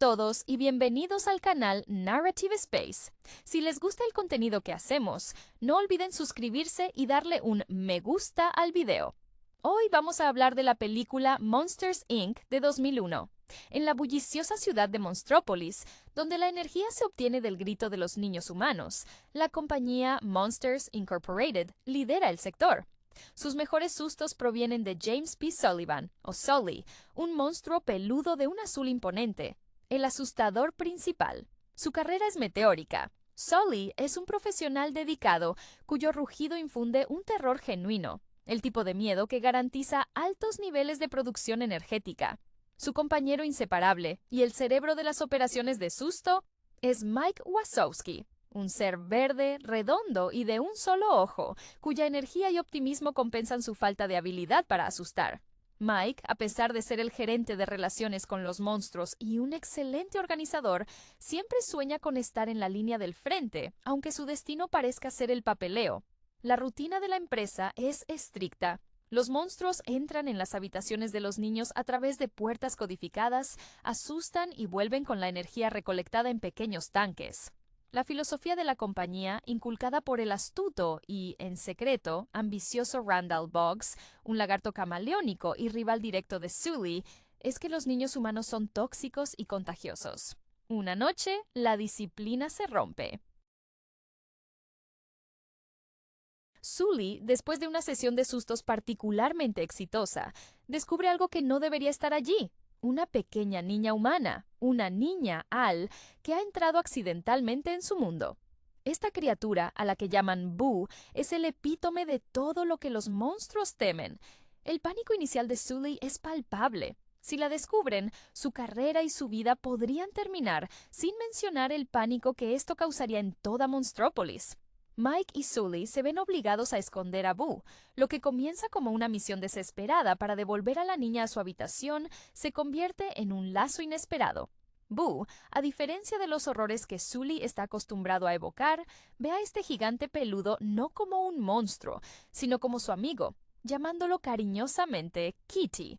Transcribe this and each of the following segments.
todos y bienvenidos al canal Narrative Space. Si les gusta el contenido que hacemos, no olviden suscribirse y darle un me gusta al video. Hoy vamos a hablar de la película Monsters, Inc. de 2001. En la bulliciosa ciudad de Monstrópolis, donde la energía se obtiene del grito de los niños humanos, la compañía Monsters Incorporated lidera el sector. Sus mejores sustos provienen de James P. Sullivan, o Sully, un monstruo peludo de un azul imponente, el asustador principal. Su carrera es meteórica. Sully es un profesional dedicado cuyo rugido infunde un terror genuino, el tipo de miedo que garantiza altos niveles de producción energética. Su compañero inseparable y el cerebro de las operaciones de susto es Mike Wazowski, un ser verde, redondo y de un solo ojo, cuya energía y optimismo compensan su falta de habilidad para asustar. Mike, a pesar de ser el gerente de relaciones con los monstruos y un excelente organizador, siempre sueña con estar en la línea del frente, aunque su destino parezca ser el papeleo. La rutina de la empresa es estricta. Los monstruos entran en las habitaciones de los niños a través de puertas codificadas, asustan y vuelven con la energía recolectada en pequeños tanques. La filosofía de la compañía, inculcada por el astuto y, en secreto, ambicioso Randall Boggs, un lagarto camaleónico y rival directo de Sully, es que los niños humanos son tóxicos y contagiosos. Una noche, la disciplina se rompe. Sully, después de una sesión de sustos particularmente exitosa, descubre algo que no debería estar allí. Una pequeña niña humana, una niña Al, que ha entrado accidentalmente en su mundo. Esta criatura, a la que llaman Boo, es el epítome de todo lo que los monstruos temen. El pánico inicial de Sully es palpable. Si la descubren, su carrera y su vida podrían terminar, sin mencionar el pánico que esto causaría en toda Monstrópolis. Mike y Sully se ven obligados a esconder a Boo. Lo que comienza como una misión desesperada para devolver a la niña a su habitación se convierte en un lazo inesperado. Boo, a diferencia de los horrores que Sully está acostumbrado a evocar, ve a este gigante peludo no como un monstruo, sino como su amigo, llamándolo cariñosamente Kitty.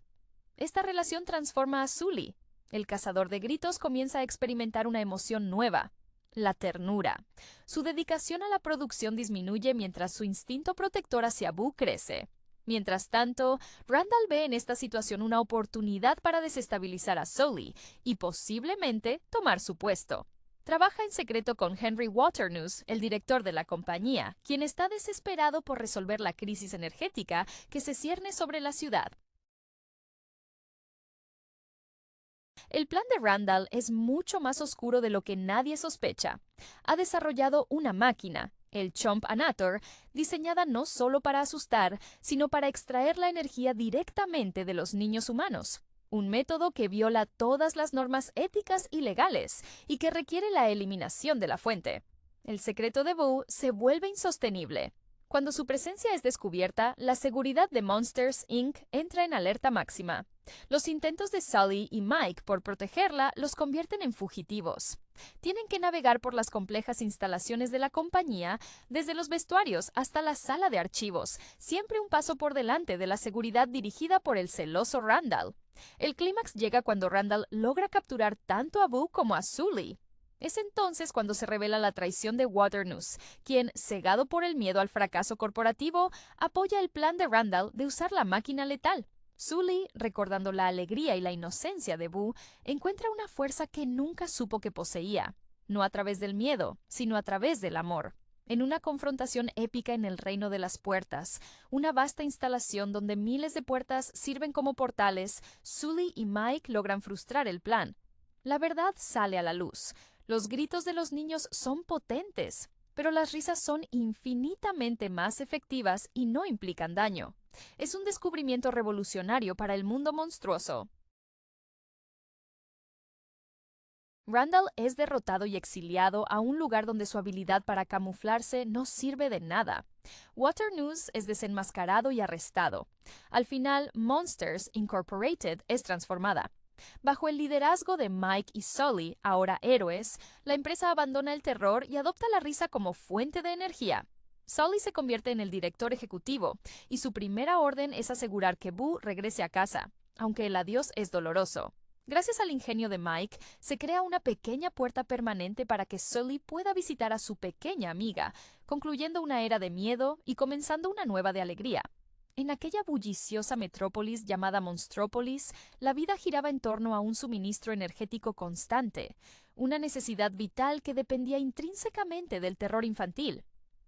Esta relación transforma a Sully. El cazador de gritos comienza a experimentar una emoción nueva: la ternura. Su dedicación a la producción disminuye mientras su instinto protector hacia Boo crece. Mientras tanto, Randall ve en esta situación una oportunidad para desestabilizar a Sully y posiblemente tomar su puesto. Trabaja en secreto con Henry Waternoose, el director de la compañía, quien está desesperado por resolver la crisis energética que se cierne sobre la ciudad. El plan de Randall es mucho más oscuro de lo que nadie sospecha. Ha desarrollado una máquina, el Chompanator, diseñada no solo para asustar, sino para extraer la energía directamente de los niños humanos. Un método que viola todas las normas éticas y legales y que requiere la eliminación de la fuente. El secreto de Boo se vuelve insostenible. Cuando su presencia es descubierta, la seguridad de Monsters, Inc. entra en alerta máxima. Los intentos de Sully y Mike por protegerla los convierten en fugitivos. Tienen que navegar por las complejas instalaciones de la compañía, desde los vestuarios hasta la sala de archivos, siempre un paso por delante de la seguridad dirigida por el celoso Randall. El clímax llega cuando Randall logra capturar tanto a Boo como a Sully. Es entonces cuando se revela la traición de Waternoose, quien, cegado por el miedo al fracaso corporativo, apoya el plan de Randall de usar la máquina letal. Sully, recordando la alegría y la inocencia de Boo, encuentra una fuerza que nunca supo que poseía, no a través del miedo, sino a través del amor. En una confrontación épica en el Reino de las Puertas, una vasta instalación donde miles de puertas sirven como portales, Sully y Mike logran frustrar el plan. La verdad sale a la luz. Los gritos de los niños son potentes, pero las risas son infinitamente más efectivas y no implican daño. Es un descubrimiento revolucionario para el mundo monstruoso. Randall es derrotado y exiliado a un lugar donde su habilidad para camuflarse no sirve de nada. Waternoose es desenmascarado y arrestado. Al final, Monsters Incorporated es transformada. Bajo el liderazgo de Mike y Sully, ahora héroes, la empresa abandona el terror y adopta la risa como fuente de energía. Sully se convierte en el director ejecutivo, y su primera orden es asegurar que Boo regrese a casa, aunque el adiós es doloroso. Gracias al ingenio de Mike, se crea una pequeña puerta permanente para que Sully pueda visitar a su pequeña amiga, concluyendo una era de miedo y comenzando una nueva de alegría. En aquella bulliciosa metrópolis llamada Monstrópolis, la vida giraba en torno a un suministro energético constante, una necesidad vital que dependía intrínsecamente del terror infantil.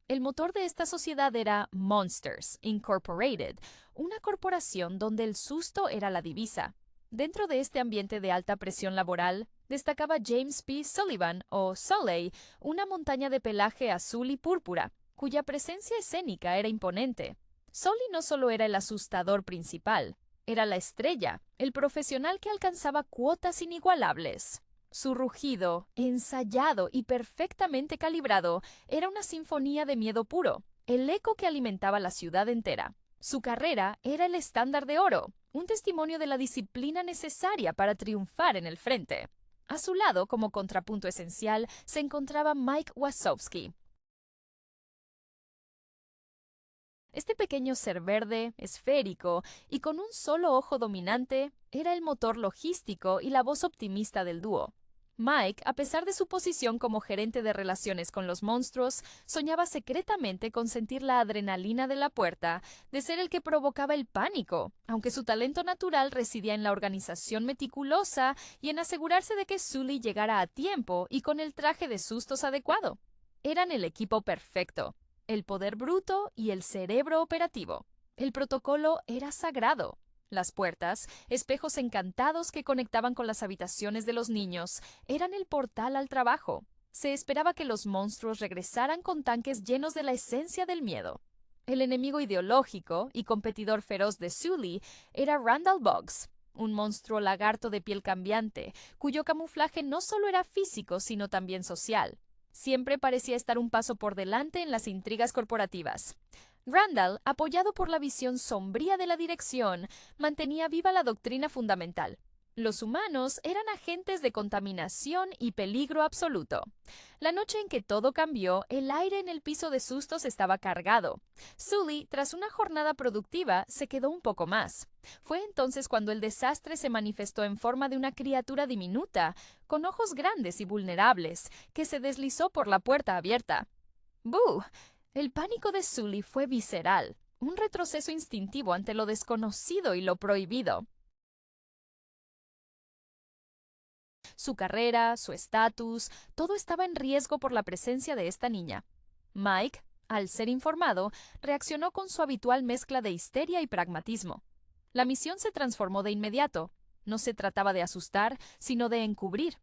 El motor de esta sociedad era Monsters, Incorporated, una corporación donde el susto era la divisa. Dentro de este ambiente de alta presión laboral, destacaba James P. Sullivan, o Sully, una montaña de pelaje azul y púrpura, cuya presencia escénica era imponente. Sully no solo era el asustador principal, era la estrella, el profesional que alcanzaba cuotas inigualables. Su rugido, ensayado y perfectamente calibrado, era una sinfonía de miedo puro, el eco que alimentaba la ciudad entera. Su carrera era el estándar de oro, un testimonio de la disciplina necesaria para triunfar en el frente. A su lado, como contrapunto esencial, se encontraba Mike Wazowski. Este pequeño ser verde, esférico y con un solo ojo dominante, era el motor logístico y la voz optimista del dúo. Mike, a pesar de su posición como gerente de relaciones con los monstruos, soñaba secretamente con sentir la adrenalina de la puerta, de ser el que provocaba el pánico, aunque su talento natural residía en la organización meticulosa y en asegurarse de que Sully llegara a tiempo y con el traje de sustos adecuado. Eran el equipo perfecto, el poder bruto y el cerebro operativo. El protocolo era sagrado. Las puertas, espejos encantados que conectaban con las habitaciones de los niños, eran el portal al trabajo. Se esperaba que los monstruos regresaran con tanques llenos de la esencia del miedo. El enemigo ideológico y competidor feroz de Sully era Randall Boggs, un monstruo lagarto de piel cambiante, cuyo camuflaje no solo era físico, sino también social. Siempre parecía estar un paso por delante en las intrigas corporativas. Randall, apoyado por la visión sombría de la dirección, mantenía viva la doctrina fundamental. Los humanos eran agentes de contaminación y peligro absoluto. La noche en que todo cambió, el aire en el piso de sustos estaba cargado. Sully, tras una jornada productiva, se quedó un poco más. Fue entonces cuando el desastre se manifestó en forma de una criatura diminuta, con ojos grandes y vulnerables, que se deslizó por la puerta abierta. ¡Buh! El pánico de Sully fue visceral, un retroceso instintivo ante lo desconocido y lo prohibido. Su carrera, su estatus, todo estaba en riesgo por la presencia de esta niña. Mike, al ser informado, reaccionó con su habitual mezcla de histeria y pragmatismo. La misión se transformó de inmediato. No se trataba de asustar, sino de encubrir.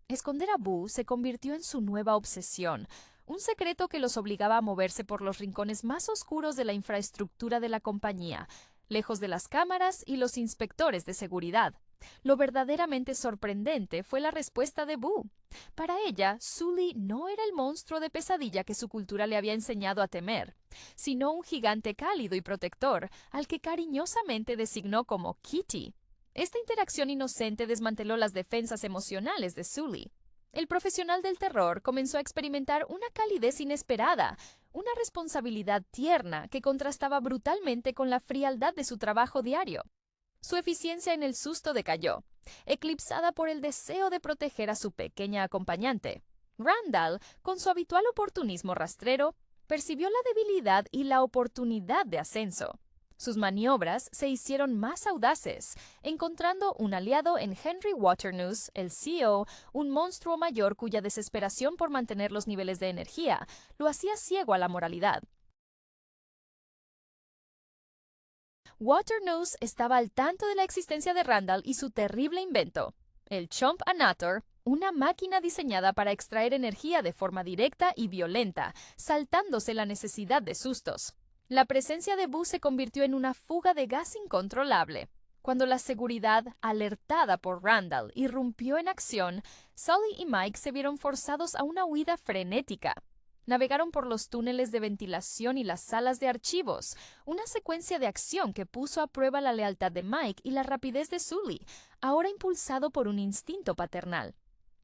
Esconder a Boo se convirtió en su nueva obsesión, un secreto que los obligaba a moverse por los rincones más oscuros de la infraestructura de la compañía, lejos de las cámaras y los inspectores de seguridad. Lo verdaderamente sorprendente fue la respuesta de Boo. Para ella, Sully no era el monstruo de pesadilla que su cultura le había enseñado a temer, sino un gigante cálido y protector, al que cariñosamente designó como Kitty. Esta interacción inocente desmanteló las defensas emocionales de Sully. El profesional del terror comenzó a experimentar una calidez inesperada, una responsabilidad tierna que contrastaba brutalmente con la frialdad de su trabajo diario. Su eficiencia en el susto decayó, eclipsada por el deseo de proteger a su pequeña acompañante. Randall, con su habitual oportunismo rastrero, percibió la debilidad y la oportunidad de ascenso. Sus maniobras se hicieron más audaces, encontrando un aliado en Henry Waternoose, el CEO, un monstruo mayor cuya desesperación por mantener los niveles de energía lo hacía ciego a la moralidad. Waternoose estaba al tanto de la existencia de Randall y su terrible invento, el Chomp Anator, una máquina diseñada para extraer energía de forma directa y violenta, saltándose la necesidad de sustos. La presencia de Boo se convirtió en una fuga de gas incontrolable. Cuando la seguridad, alertada por Randall, irrumpió en acción, Sully y Mike se vieron forzados a una huida frenética. Navegaron por los túneles de ventilación y las salas de archivos, una secuencia de acción que puso a prueba la lealtad de Mike y la rapidez de Sully, ahora impulsado por un instinto paternal.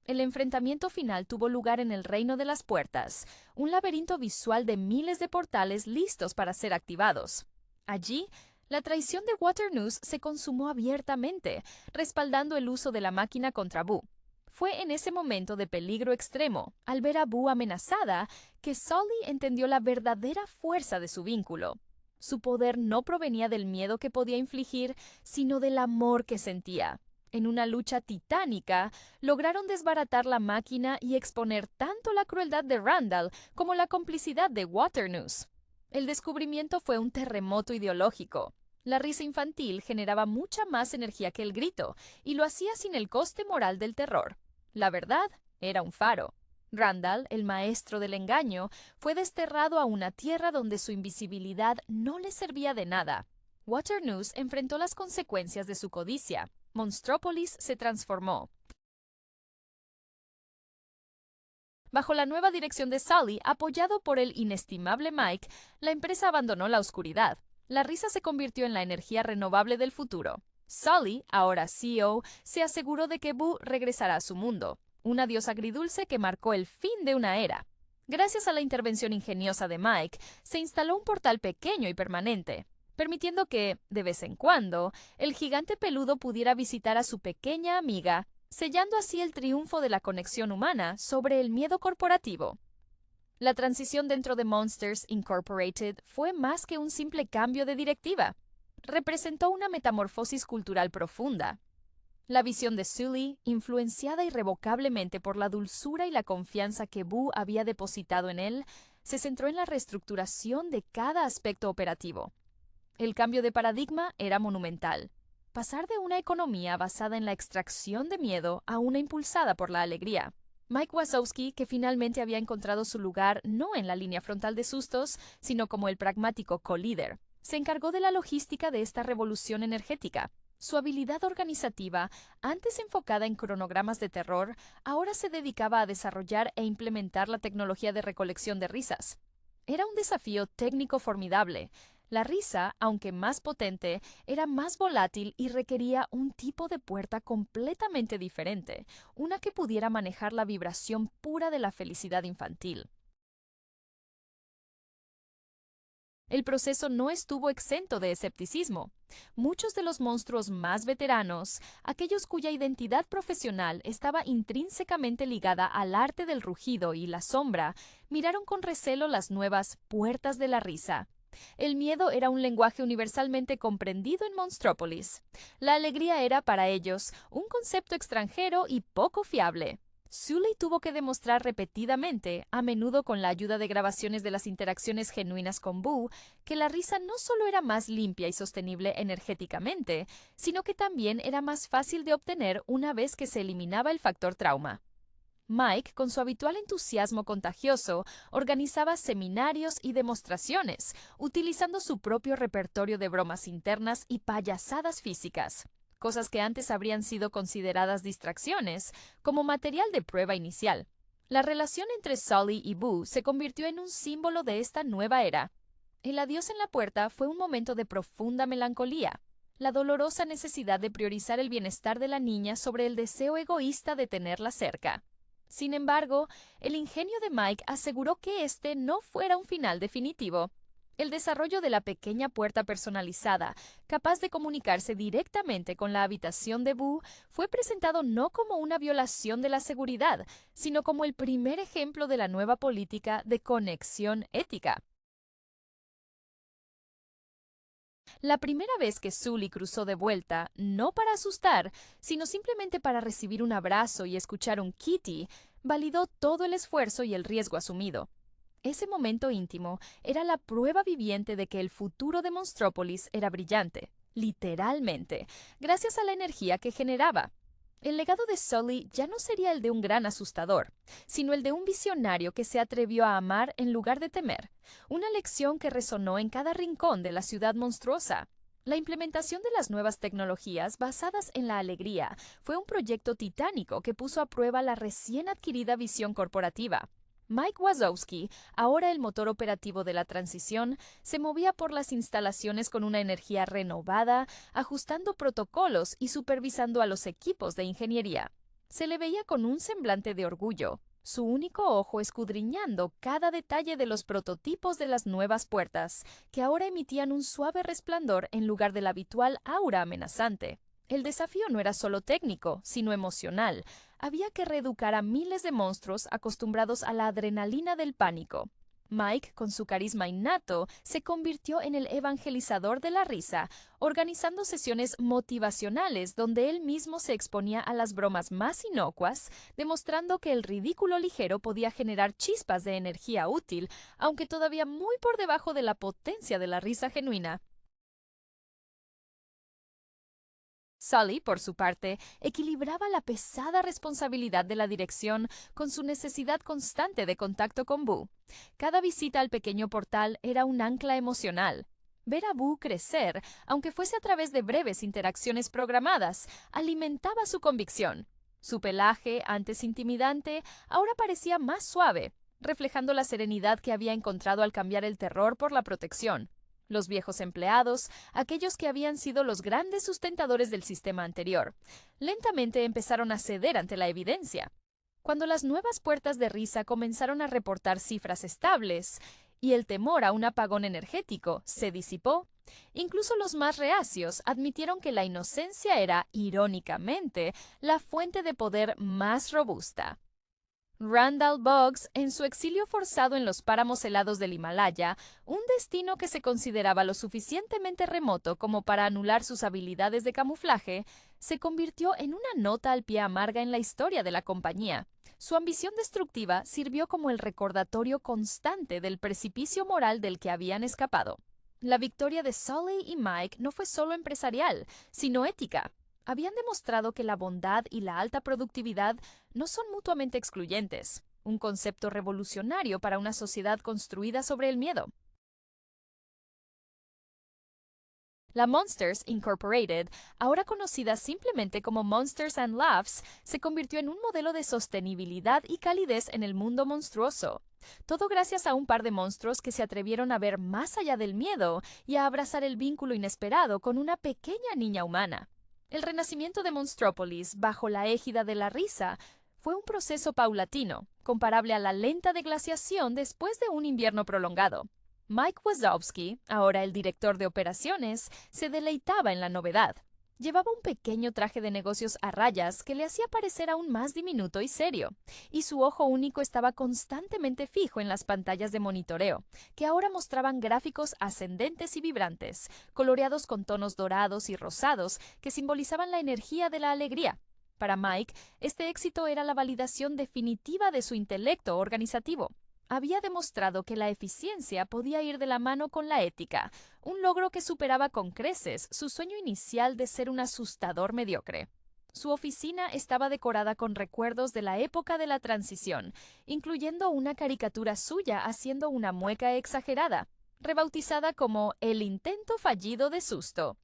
El enfrentamiento final tuvo lugar en el Reino de las Puertas, un laberinto visual de miles de portales listos para ser activados. Allí, La traición de Waternoose se consumó abiertamente, respaldando el uso de la máquina contra Boo. Fue en ese momento de peligro extremo, al ver a Boo amenazada, que Sully entendió la verdadera fuerza de su vínculo. Su poder no provenía del miedo que podía infligir, sino del amor que sentía. En una lucha titánica, lograron desbaratar la máquina y exponer tanto la crueldad de Randall como la complicidad de Waternoose. El descubrimiento fue un terremoto ideológico. La risa infantil generaba mucha más energía que el grito, y lo hacía sin el coste moral del terror. La verdad era un faro. Randall, el maestro del engaño, fue desterrado a una tierra donde su invisibilidad no le servía de nada. Waternoose enfrentó las consecuencias de su codicia. Monstropolis se transformó. Bajo la nueva dirección de Sully, apoyado por el inestimable Mike, la empresa abandonó la oscuridad. La risa se convirtió en la energía renovable del futuro. Sully, ahora CEO, se aseguró de que Boo regresará a su mundo, un adiós agridulce que marcó el fin de una era. Gracias a la intervención ingeniosa de Mike, se instaló un portal pequeño y permanente, permitiendo que, de vez en cuando, el gigante peludo pudiera visitar a su pequeña amiga, sellando así el triunfo de la conexión humana sobre el miedo corporativo. La transición dentro de Monsters Incorporated fue más que un simple cambio de directiva. Representó una metamorfosis cultural profunda. La visión de Sully, influenciada irrevocablemente por la dulzura y la confianza que Boo había depositado en él, se centró en la reestructuración de cada aspecto operativo. El cambio de paradigma era monumental. Pasar de una economía basada en la extracción de miedo a una impulsada por la alegría. Mike Wazowski, que finalmente había encontrado su lugar no en la línea frontal de sustos, sino como el pragmático co-líder, se encargó de la logística de esta revolución energética. Su habilidad organizativa, antes enfocada en cronogramas de terror, ahora se dedicaba a desarrollar e implementar la tecnología de recolección de risas. Era un desafío técnico formidable. La risa, aunque más potente, era más volátil y requería un tipo de puerta completamente diferente, una que pudiera manejar la vibración pura de la felicidad infantil. El proceso no estuvo exento de escepticismo. Muchos de los monstruos más veteranos, aquellos cuya identidad profesional estaba intrínsecamente ligada al arte del rugido y la sombra, miraron con recelo las nuevas puertas de la risa. El miedo era un lenguaje universalmente comprendido en Monstrópolis. La alegría era para ellos un concepto extranjero y poco fiable. Sully tuvo que demostrar repetidamente, a menudo con la ayuda de grabaciones de las interacciones genuinas con Boo, que la risa no solo era más limpia y sostenible energéticamente, sino que también era más fácil de obtener una vez que se eliminaba el factor trauma. Mike, con su habitual entusiasmo contagioso, organizaba seminarios y demostraciones, utilizando su propio repertorio de bromas internas y payasadas físicas, cosas que antes habrían sido consideradas distracciones, como material de prueba inicial. La relación entre Sully y Boo se convirtió en un símbolo de esta nueva era. El adiós en la puerta fue un momento de profunda melancolía, la dolorosa necesidad de priorizar el bienestar de la niña sobre el deseo egoísta de tenerla cerca. Sin embargo, el ingenio de Mike aseguró que este no fuera un final definitivo. El desarrollo de la pequeña puerta personalizada, capaz de comunicarse directamente con la habitación de Boo, fue presentado no como una violación de la seguridad, sino como el primer ejemplo de la nueva política de conexión ética. La primera vez que Sully cruzó de vuelta, no para asustar, sino simplemente para recibir un abrazo y escuchar un Kitty, validó todo el esfuerzo y el riesgo asumido. Ese momento íntimo era la prueba viviente de que el futuro de Monstrópolis era brillante, literalmente, gracias a la energía que generaba. El legado de Sully ya no sería el de un gran asustador, sino el de un visionario que se atrevió a amar en lugar de temer, una lección que resonó en cada rincón de la ciudad monstruosa. La implementación de las nuevas tecnologías basadas en la alegría fue un proyecto titánico que puso a prueba la recién adquirida visión corporativa. Mike Wazowski, ahora el motor operativo de la transición, se movía por las instalaciones con una energía renovada, ajustando protocolos y supervisando a los equipos de ingeniería. Se le veía con un semblante de orgullo. su único ojo escudriñando cada detalle de los prototipos de las nuevas puertas, que ahora emitían un suave resplandor en lugar del habitual aura amenazante. El desafío no era solo técnico, sino emocional. Había que reeducar a miles de monstruos acostumbrados a la adrenalina del pánico. Mike, con su carisma innato, se convirtió en el evangelizador de la risa, organizando sesiones motivacionales donde él mismo se exponía a las bromas más inocuas, demostrando que el ridículo ligero podía generar chispas de energía útil, aunque todavía muy por debajo de la potencia de la risa genuina. Sully, por su parte, equilibraba la pesada responsabilidad de la dirección con su necesidad constante de contacto con Boo. Cada visita al pequeño portal era un ancla emocional. Ver a Boo crecer, aunque fuese a través de breves interacciones programadas, alimentaba su convicción. Su pelaje, antes intimidante, ahora parecía más suave, reflejando la serenidad que había encontrado al cambiar el terror por la protección. Los viejos empleados, aquellos que habían sido los grandes sustentadores del sistema anterior, lentamente empezaron a ceder ante la evidencia. Cuando las nuevas puertas de risa comenzaron a reportar cifras estables y el temor a un apagón energético se disipó, incluso los más reacios admitieron que la inocencia era, irónicamente, la fuente de poder más robusta. Randall Boggs, en su exilio forzado en los páramos helados del Himalaya, un destino que se consideraba lo suficientemente remoto como para anular sus habilidades de camuflaje, se convirtió en una nota al pie amarga en la historia de la compañía. Su ambición destructiva sirvió como el recordatorio constante del precipicio moral del que habían escapado. La victoria de Sully y Mike no fue solo empresarial, sino ética. Habían demostrado que la bondad y la alta productividad no son mutuamente excluyentes, un concepto revolucionario para una sociedad construida sobre el miedo. La Monsters Incorporated, ahora conocida simplemente como Monsters and Laughs, se convirtió en un modelo de sostenibilidad y calidez en el mundo monstruoso. Todo gracias a un par de monstruos que se atrevieron a ver más allá del miedo y a abrazar el vínculo inesperado con una pequeña niña humana. El renacimiento de Monstrópolis, bajo la égida de la risa, fue un proceso paulatino, comparable a la lenta deglaciación después de un invierno prolongado. Mike Wazowski, ahora el director de operaciones, se deleitaba en la novedad. Llevaba un pequeño traje de negocios a rayas que le hacía parecer aún más diminuto y serio, y su ojo único estaba constantemente fijo en las pantallas de monitoreo, que ahora mostraban gráficos ascendentes y vibrantes, coloreados con tonos dorados y rosados que simbolizaban la energía de la alegría. Para Mike, este éxito era la validación definitiva de su intelecto organizativo. Había demostrado que la eficiencia podía ir de la mano con la ética, un logro que superaba con creces su sueño inicial de ser un asustador mediocre. Su oficina estaba decorada con recuerdos de la época de la transición, incluyendo una caricatura suya haciendo una mueca exagerada, rebautizada como el intento fallido de susto.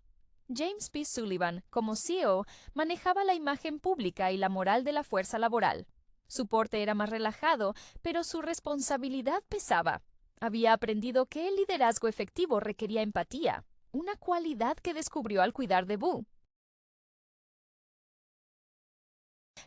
James P. Sullivan, como CEO, manejaba la imagen pública y la moral de la fuerza laboral. Su porte era más relajado, pero su responsabilidad pesaba. Había aprendido que el liderazgo efectivo requería empatía, una cualidad que descubrió al cuidar de Boo.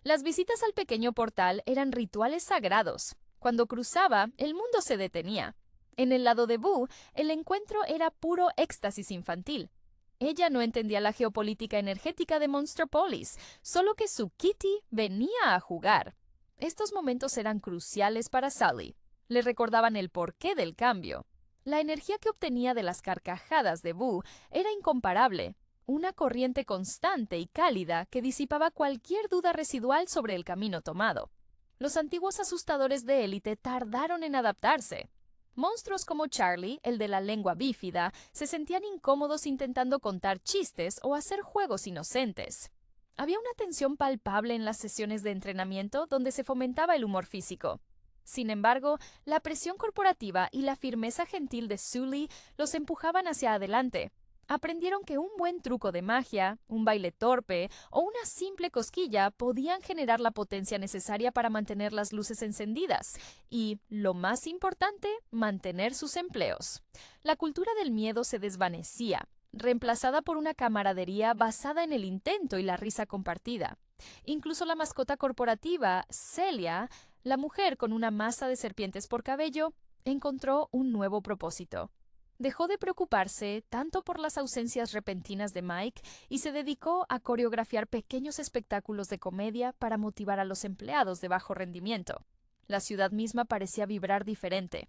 Las visitas al pequeño portal eran rituales sagrados. Cuando cruzaba, el mundo se detenía. En el lado de Boo, el encuentro era puro éxtasis infantil. Ella no entendía la geopolítica energética de Monstropolis, solo que su Kitty venía a jugar. Estos momentos eran cruciales para Sully. Le recordaban el porqué del cambio. La energía que obtenía de las carcajadas de Boo era incomparable, una corriente constante y cálida que disipaba cualquier duda residual sobre el camino tomado. Los antiguos asustadores de élite tardaron en adaptarse. Monstruos como Charlie, el de la lengua bífida, se sentían incómodos intentando contar chistes o hacer juegos inocentes. Había una tensión palpable en las sesiones de entrenamiento donde se fomentaba el humor físico. Sin embargo, la presión corporativa y la firmeza gentil de Sully los empujaban hacia adelante. Aprendieron que un buen truco de magia, un baile torpe o una simple cosquilla podían generar la potencia necesaria para mantener las luces encendidas y, lo más importante, mantener sus empleos. La cultura del miedo se desvanecía, reemplazada por una camaradería basada en el intento y la risa compartida. Incluso la mascota corporativa, Celia, La mujer, con una masa de serpientes por cabello, encontró un nuevo propósito. Dejó de preocuparse tanto por las ausencias repentinas de Mike y se dedicó a coreografiar pequeños espectáculos de comedia para motivar a los empleados de bajo rendimiento. La ciudad misma parecía vibrar diferente.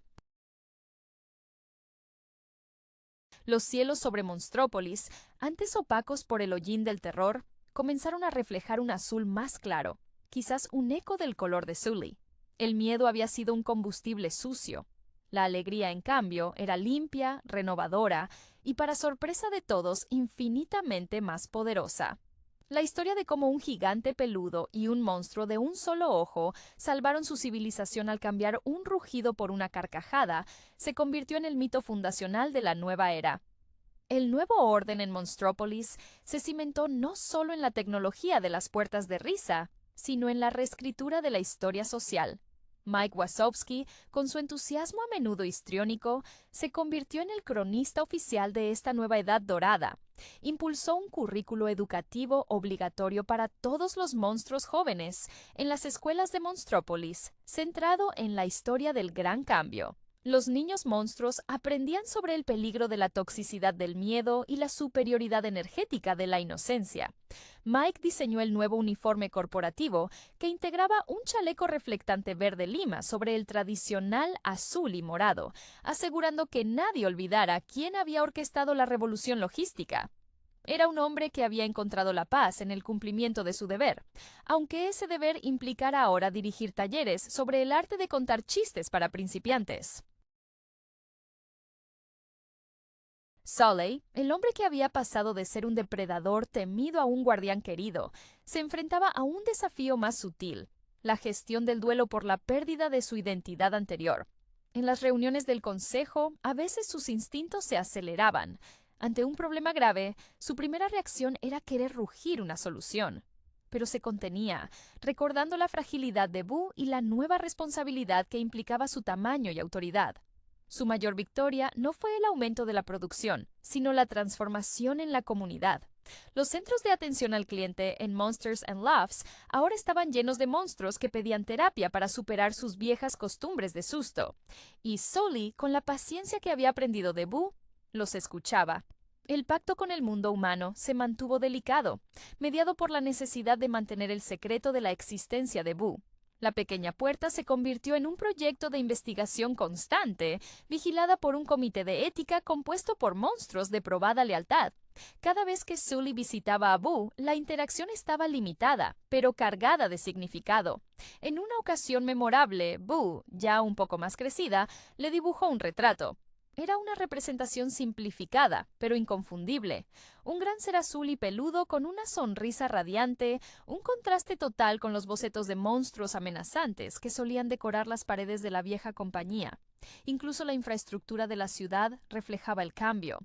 Los cielos sobre Monstrópolis, antes opacos por el hollín del terror, comenzaron a reflejar un azul más claro, quizás un eco del color de Sully. El miedo había sido un combustible sucio. La alegría, en cambio, era limpia, renovadora y, para sorpresa de todos, infinitamente más poderosa. La historia de cómo un gigante peludo y un monstruo de un solo ojo salvaron su civilización al cambiar un rugido por una carcajada se convirtió en el mito fundacional de la nueva era. El nuevo orden en Monstrópolis se cimentó no solo en la tecnología de las puertas de risa, sino en la reescritura de la historia social. Mike Wazowski, con su entusiasmo a menudo histriónico, se convirtió en el cronista oficial de esta nueva edad dorada. Impulsó un currículo educativo obligatorio para todos los monstruos jóvenes en las escuelas de Monstrópolis, centrado en la historia del Gran Cambio. Los niños monstruos aprendían sobre el peligro de la toxicidad del miedo y la superioridad energética de la inocencia. Mike diseñó el nuevo uniforme corporativo que integraba un chaleco reflectante verde lima sobre el tradicional azul y morado, asegurando que nadie olvidara quién había orquestado la revolución logística. Era un hombre que había encontrado la paz en el cumplimiento de su deber, aunque ese deber implicara ahora dirigir talleres sobre el arte de contar chistes para principiantes. Sully, el hombre que había pasado de ser un depredador temido a un guardián querido, se enfrentaba a un desafío más sutil, la gestión del duelo por la pérdida de su identidad anterior. En las reuniones del consejo, a veces sus instintos se aceleraban. Ante un problema grave, su primera reacción era querer rugir una solución. Pero se contenía, recordando la fragilidad de Boo y la nueva responsabilidad que implicaba su tamaño y autoridad. Su mayor victoria no fue el aumento de la producción, sino la transformación en la comunidad. Los centros de atención al cliente en Monsters and Laughs ahora estaban llenos de monstruos que pedían terapia para superar sus viejas costumbres de susto. Y Sully, con la paciencia que había aprendido de Boo, los escuchaba. El pacto con el mundo humano se mantuvo delicado, mediado por la necesidad de mantener el secreto de la existencia de Boo. La pequeña puerta se convirtió en un proyecto de investigación constante, vigilada por un comité de ética compuesto por monstruos de probada lealtad. Cada vez que Sully visitaba a Boo, la interacción estaba limitada, pero cargada de significado. En una ocasión memorable, Boo, ya un poco más crecida, le dibujó un retrato. Era una representación simplificada, pero inconfundible. Un gran ser azul y peludo con una sonrisa radiante, un contraste total con los bocetos de monstruos amenazantes que solían decorar las paredes de la vieja compañía. Incluso la infraestructura de la ciudad reflejaba el cambio.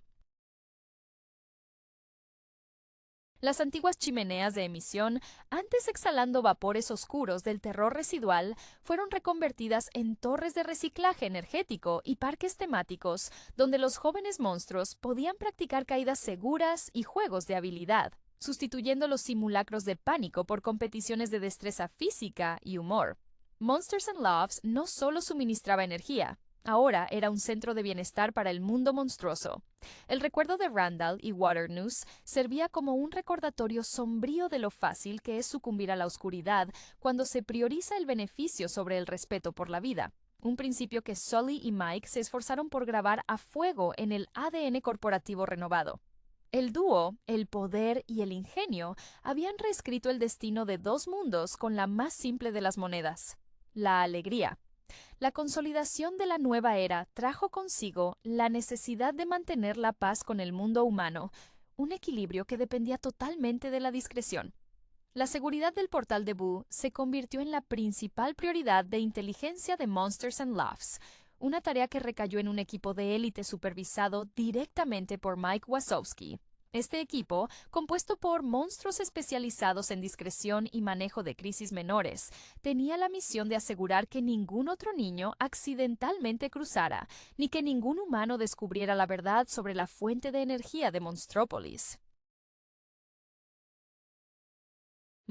Las antiguas chimeneas de emisión, antes exhalando vapores oscuros del terror residual, fueron reconvertidas en torres de reciclaje energético y parques temáticos, donde los jóvenes monstruos podían practicar caídas seguras y juegos de habilidad, sustituyendo los simulacros de pánico por competiciones de destreza física y humor. Monsters and Laughs no solo suministraba energía, ahora era un centro de bienestar para el mundo monstruoso. El recuerdo de Randall y Waternoose servía como un recordatorio sombrío de lo fácil que es sucumbir a la oscuridad cuando se prioriza el beneficio sobre el respeto por la vida, un principio que Sully y Mike se esforzaron por grabar a fuego en el ADN corporativo renovado. El dúo, el poder y el ingenio habían reescrito el destino de dos mundos con la más simple de las monedas: la alegría. La consolidación de la nueva era trajo consigo la necesidad de mantener la paz con el mundo humano, un equilibrio que dependía totalmente de la discreción. La seguridad del portal de Boo se convirtió en la principal prioridad de inteligencia de Monsters and Laughs, una tarea que recayó en un equipo de élite supervisado directamente por Mike Wazowski. Este equipo, compuesto por monstruos especializados en discreción y manejo de crisis menores, tenía la misión de asegurar que ningún otro niño accidentalmente cruzara, ni que ningún humano descubriera la verdad sobre la fuente de energía de Monstrópolis.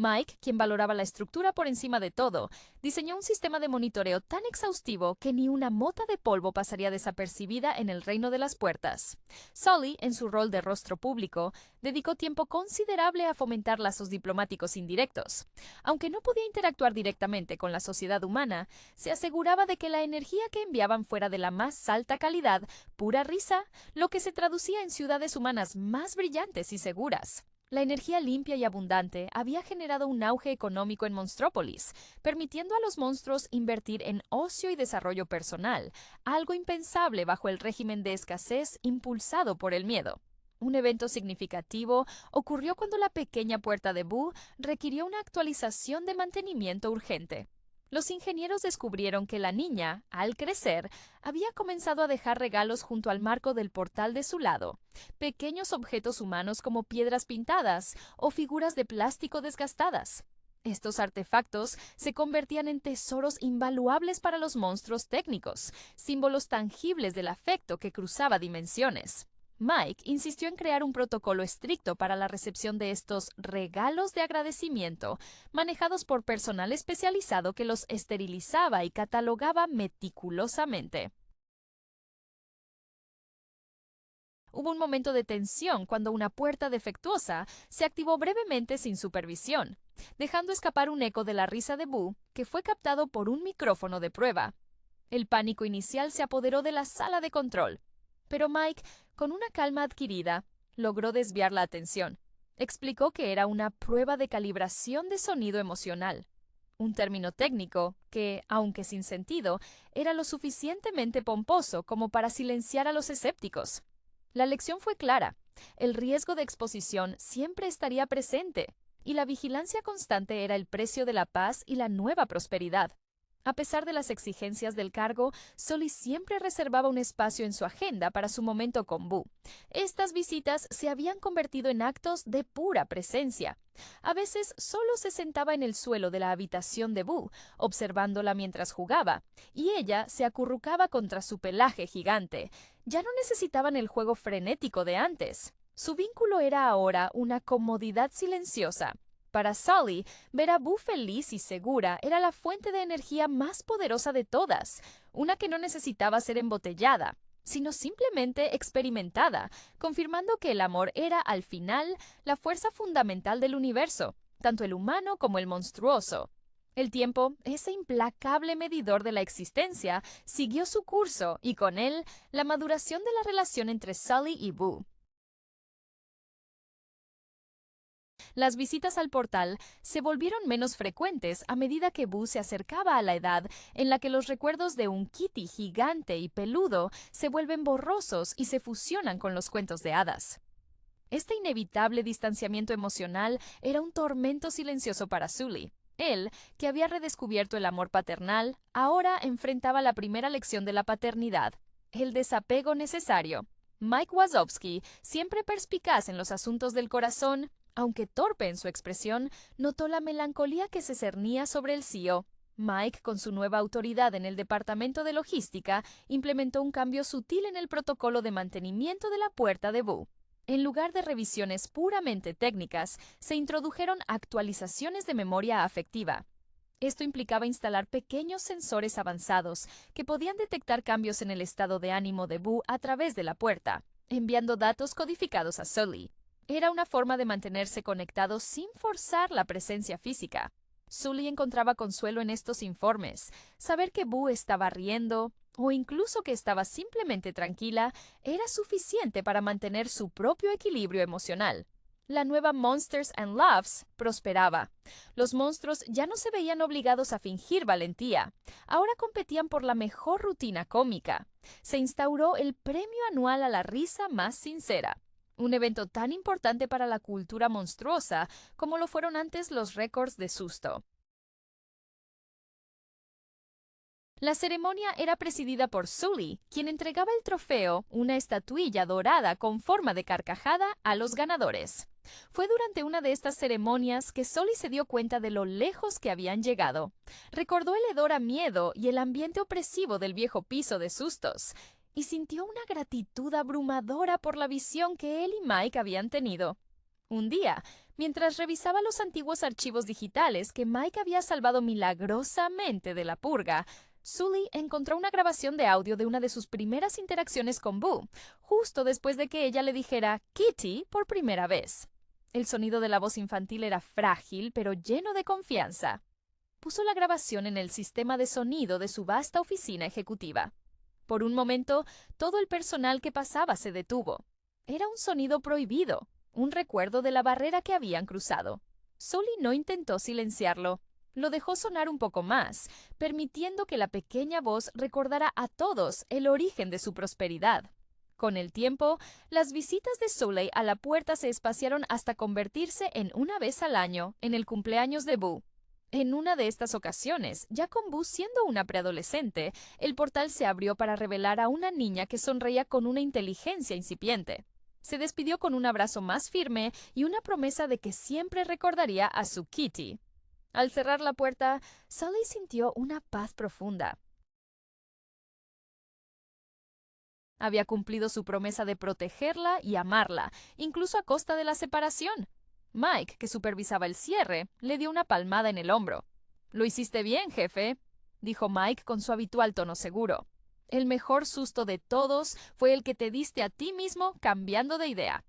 Mike, quien valoraba la estructura por encima de todo, diseñó un sistema de monitoreo tan exhaustivo que ni una mota de polvo pasaría desapercibida en el reino de las puertas. Sully, en su rol de rostro público, dedicó tiempo considerable a fomentar lazos diplomáticos indirectos. Aunque no podía interactuar directamente con la sociedad humana, se aseguraba de que la energía que enviaban fuera de la más alta calidad, pura risa, lo que se traducía en ciudades humanas más brillantes y seguras. La energía limpia y abundante había generado un auge económico en Monstrópolis, permitiendo a los monstruos invertir en ocio y desarrollo personal, algo impensable bajo el régimen de escasez impulsado por el miedo. Un evento significativo ocurrió cuando la pequeña puerta de Boo requirió una actualización de mantenimiento urgente. Los ingenieros descubrieron que la niña, al crecer, había comenzado a dejar regalos junto al marco del portal de su lado, pequeños objetos humanos como piedras pintadas o figuras de plástico desgastadas. Estos artefactos se convertían en tesoros invaluables para los monstruos técnicos, símbolos tangibles del afecto que cruzaba dimensiones. Mike insistió en crear un protocolo estricto para la recepción de estos regalos de agradecimiento, manejados por personal especializado que los esterilizaba y catalogaba meticulosamente. Hubo un momento de tensión cuando una puerta defectuosa se activó brevemente sin supervisión, dejando escapar un eco de la risa de Boo que fue captado por un micrófono de prueba. El pánico inicial se apoderó de la sala de control, pero Mike, con una calma adquirida, logró desviar la atención. Explicó que era una prueba de calibración de sonido emocional, un término técnico que, aunque sin sentido, era lo suficientemente pomposo como para silenciar a los escépticos. La lección fue clara. El riesgo de exposición siempre estaría presente, y la vigilancia constante era el precio de la paz y la nueva prosperidad. A pesar de las exigencias del cargo, Sully siempre reservaba un espacio en su agenda para su momento con Boo. Estas visitas se habían convertido en actos de pura presencia. A veces solo se sentaba en el suelo de la habitación de Boo, observándola mientras jugaba, y ella se acurrucaba contra su pelaje gigante. Ya no necesitaban el juego frenético de antes. Su vínculo era ahora una comodidad silenciosa. Para Sully, ver a Boo feliz y segura era la fuente de energía más poderosa de todas, una que no necesitaba ser embotellada, sino simplemente experimentada, confirmando que el amor era, al final, la fuerza fundamental del universo, tanto el humano como el monstruoso. El tiempo, ese implacable medidor de la existencia, siguió su curso y con él, la maduración de la relación entre Sully y Boo. Las visitas al portal se volvieron menos frecuentes a medida que Boo se acercaba a la edad en la que los recuerdos de un Kitty gigante y peludo se vuelven borrosos y se fusionan con los cuentos de hadas. Este inevitable distanciamiento emocional era un tormento silencioso para Sully. Él, que había redescubierto el amor paternal, ahora enfrentaba la primera lección de la paternidad, el desapego necesario. Mike Wazowski, siempre perspicaz en los asuntos del corazón, aunque torpe en su expresión, notó la melancolía que se cernía sobre el CEO. Mike, con su nueva autoridad en el departamento de logística, implementó un cambio sutil en el protocolo de mantenimiento de la puerta de Boo. En lugar de revisiones puramente técnicas, se introdujeron actualizaciones de memoria afectiva. Esto implicaba instalar pequeños sensores avanzados que podían detectar cambios en el estado de ánimo de Boo a través de la puerta, enviando datos codificados a Sully. Era una forma de mantenerse conectado sin forzar la presencia física. Sully encontraba consuelo en estos informes. Saber que Boo estaba riendo, o incluso que estaba simplemente tranquila, era suficiente para mantener su propio equilibrio emocional. La nueva Monsters and Loves prosperaba. Los monstruos ya no se veían obligados a fingir valentía. Ahora competían por la mejor rutina cómica. Se instauró el premio anual a la risa más sincera. Un evento tan importante para la cultura monstruosa como lo fueron antes los récords de susto. La ceremonia era presidida por Sully, quien entregaba el trofeo, una estatuilla dorada con forma de carcajada, a los ganadores. Fue durante una de estas ceremonias que Sully se dio cuenta de lo lejos que habían llegado. Recordó el hedor a miedo y el ambiente opresivo del viejo piso de sustos, y sintió una gratitud abrumadora por la visión que él y Mike habían tenido. Un día, Mientras revisaba los antiguos archivos digitales que Mike había salvado milagrosamente de la purga, Sully encontró una grabación de audio de una de sus primeras interacciones con Boo, justo después de que ella le dijera Kitty por primera vez. El sonido de la voz infantil era frágil, pero lleno de confianza. Puso la grabación en el sistema de sonido de su vasta oficina ejecutiva. Por un momento, todo el personal que pasaba se detuvo. Era un sonido prohibido, un recuerdo de la barrera que habían cruzado. Sully no intentó silenciarlo. Lo dejó sonar un poco más, permitiendo que la pequeña voz recordara a todos el origen de su prosperidad. Con el tiempo, las visitas de Sully a la puerta se espaciaron hasta convertirse en una vez al año en el cumpleaños de Boo. En una de estas ocasiones, ya con Boo siendo una preadolescente, el portal se abrió para revelar a una niña que sonreía con una inteligencia incipiente. Se despidió con un abrazo más firme y una promesa de que siempre recordaría a su Kitty. Al cerrar la puerta, Sully sintió una paz profunda. Había cumplido su promesa de protegerla y amarla, incluso a costa de la separación. Mike, que supervisaba el cierre, le dio una palmada en el hombro. «Lo hiciste bien, jefe», dijo Mike con su habitual tono seguro. «El mejor susto de todos fue el que te diste a ti mismo cambiando de idea.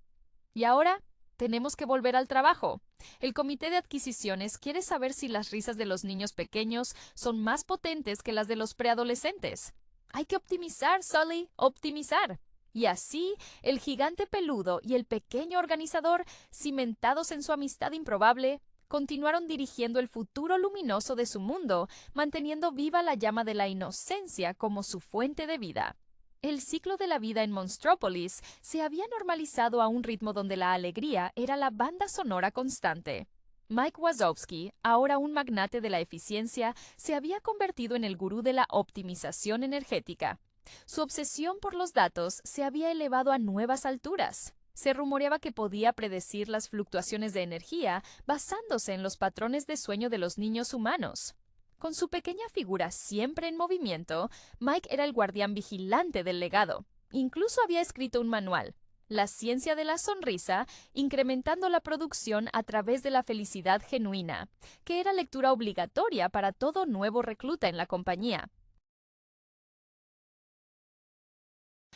Y ahora tenemos que volver al trabajo. El comité de adquisiciones quiere saber si las risas de los niños pequeños son más potentes que las de los preadolescentes. Hay que optimizar, Sully, optimizar». Y así, el gigante peludo y el pequeño organizador, cimentados en su amistad improbable, continuaron dirigiendo el futuro luminoso de su mundo, manteniendo viva la llama de la inocencia como su fuente de vida. El ciclo de la vida en Monstrópolis se había normalizado a un ritmo donde la alegría era la banda sonora constante. Mike Wazowski, ahora un magnate de la eficiencia, se había convertido en el gurú de la optimización energética. Su obsesión por los datos se había elevado a nuevas alturas. Se rumoreaba que podía predecir las fluctuaciones de energía basándose en los patrones de sueño de los niños humanos. Con su pequeña figura siempre en movimiento, Mike era el guardián vigilante del legado. Incluso había escrito un manual, La ciencia de la sonrisa, incrementando la producción a través de la felicidad genuina, que era lectura obligatoria para todo nuevo recluta en la compañía.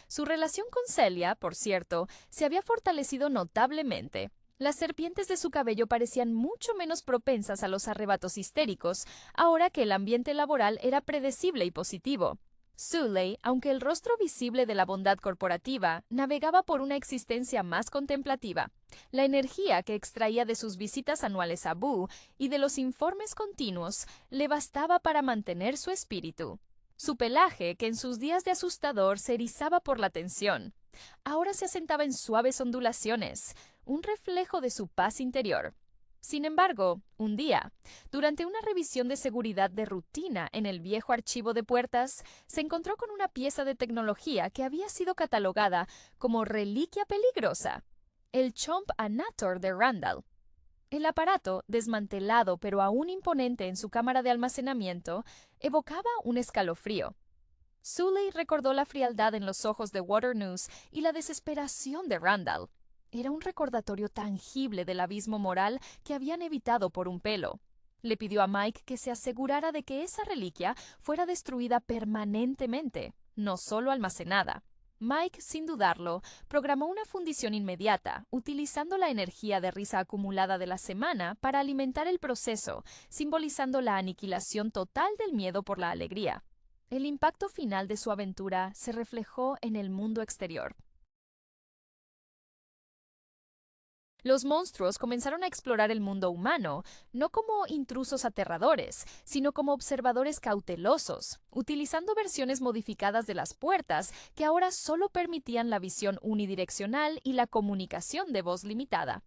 Su relación con Celia, por cierto, se había fortalecido notablemente. Las serpientes de su cabello parecían mucho menos propensas a los arrebatos histéricos, ahora que el ambiente laboral era predecible y positivo. Sully, aunque el rostro visible de la bondad corporativa, navegaba por una existencia más contemplativa. La energía que extraía de sus visitas anuales a Boo y de los informes continuos le bastaba para mantener su espíritu. Su pelaje, que en sus días de asustador se erizaba por la tensión, ahora se asentaba en suaves ondulaciones, un reflejo de su paz interior. Sin embargo, un día, durante una revisión de seguridad de rutina en el viejo archivo de puertas, se encontró con una pieza de tecnología que había sido catalogada como reliquia peligrosa, el Chomp Anator de Randall. El aparato, desmantelado pero aún imponente en su cámara de almacenamiento, evocaba un escalofrío. Sully recordó la frialdad en los ojos de Waternoose y la desesperación de Randall. Era un recordatorio tangible del abismo moral que habían evitado por un pelo. Le pidió a Mike que se asegurara de que esa reliquia fuera destruida permanentemente, no solo almacenada. Mike, sin dudarlo, programó una fundición inmediata, utilizando la energía de risa acumulada de la semana para alimentar el proceso, simbolizando la aniquilación total del miedo por la alegría. El impacto final de su aventura se reflejó en el mundo exterior. Los monstruos comenzaron a explorar el mundo humano, no como intrusos aterradores, sino como observadores cautelosos, utilizando versiones modificadas de las puertas que ahora solo permitían la visión unidireccional y la comunicación de voz limitada.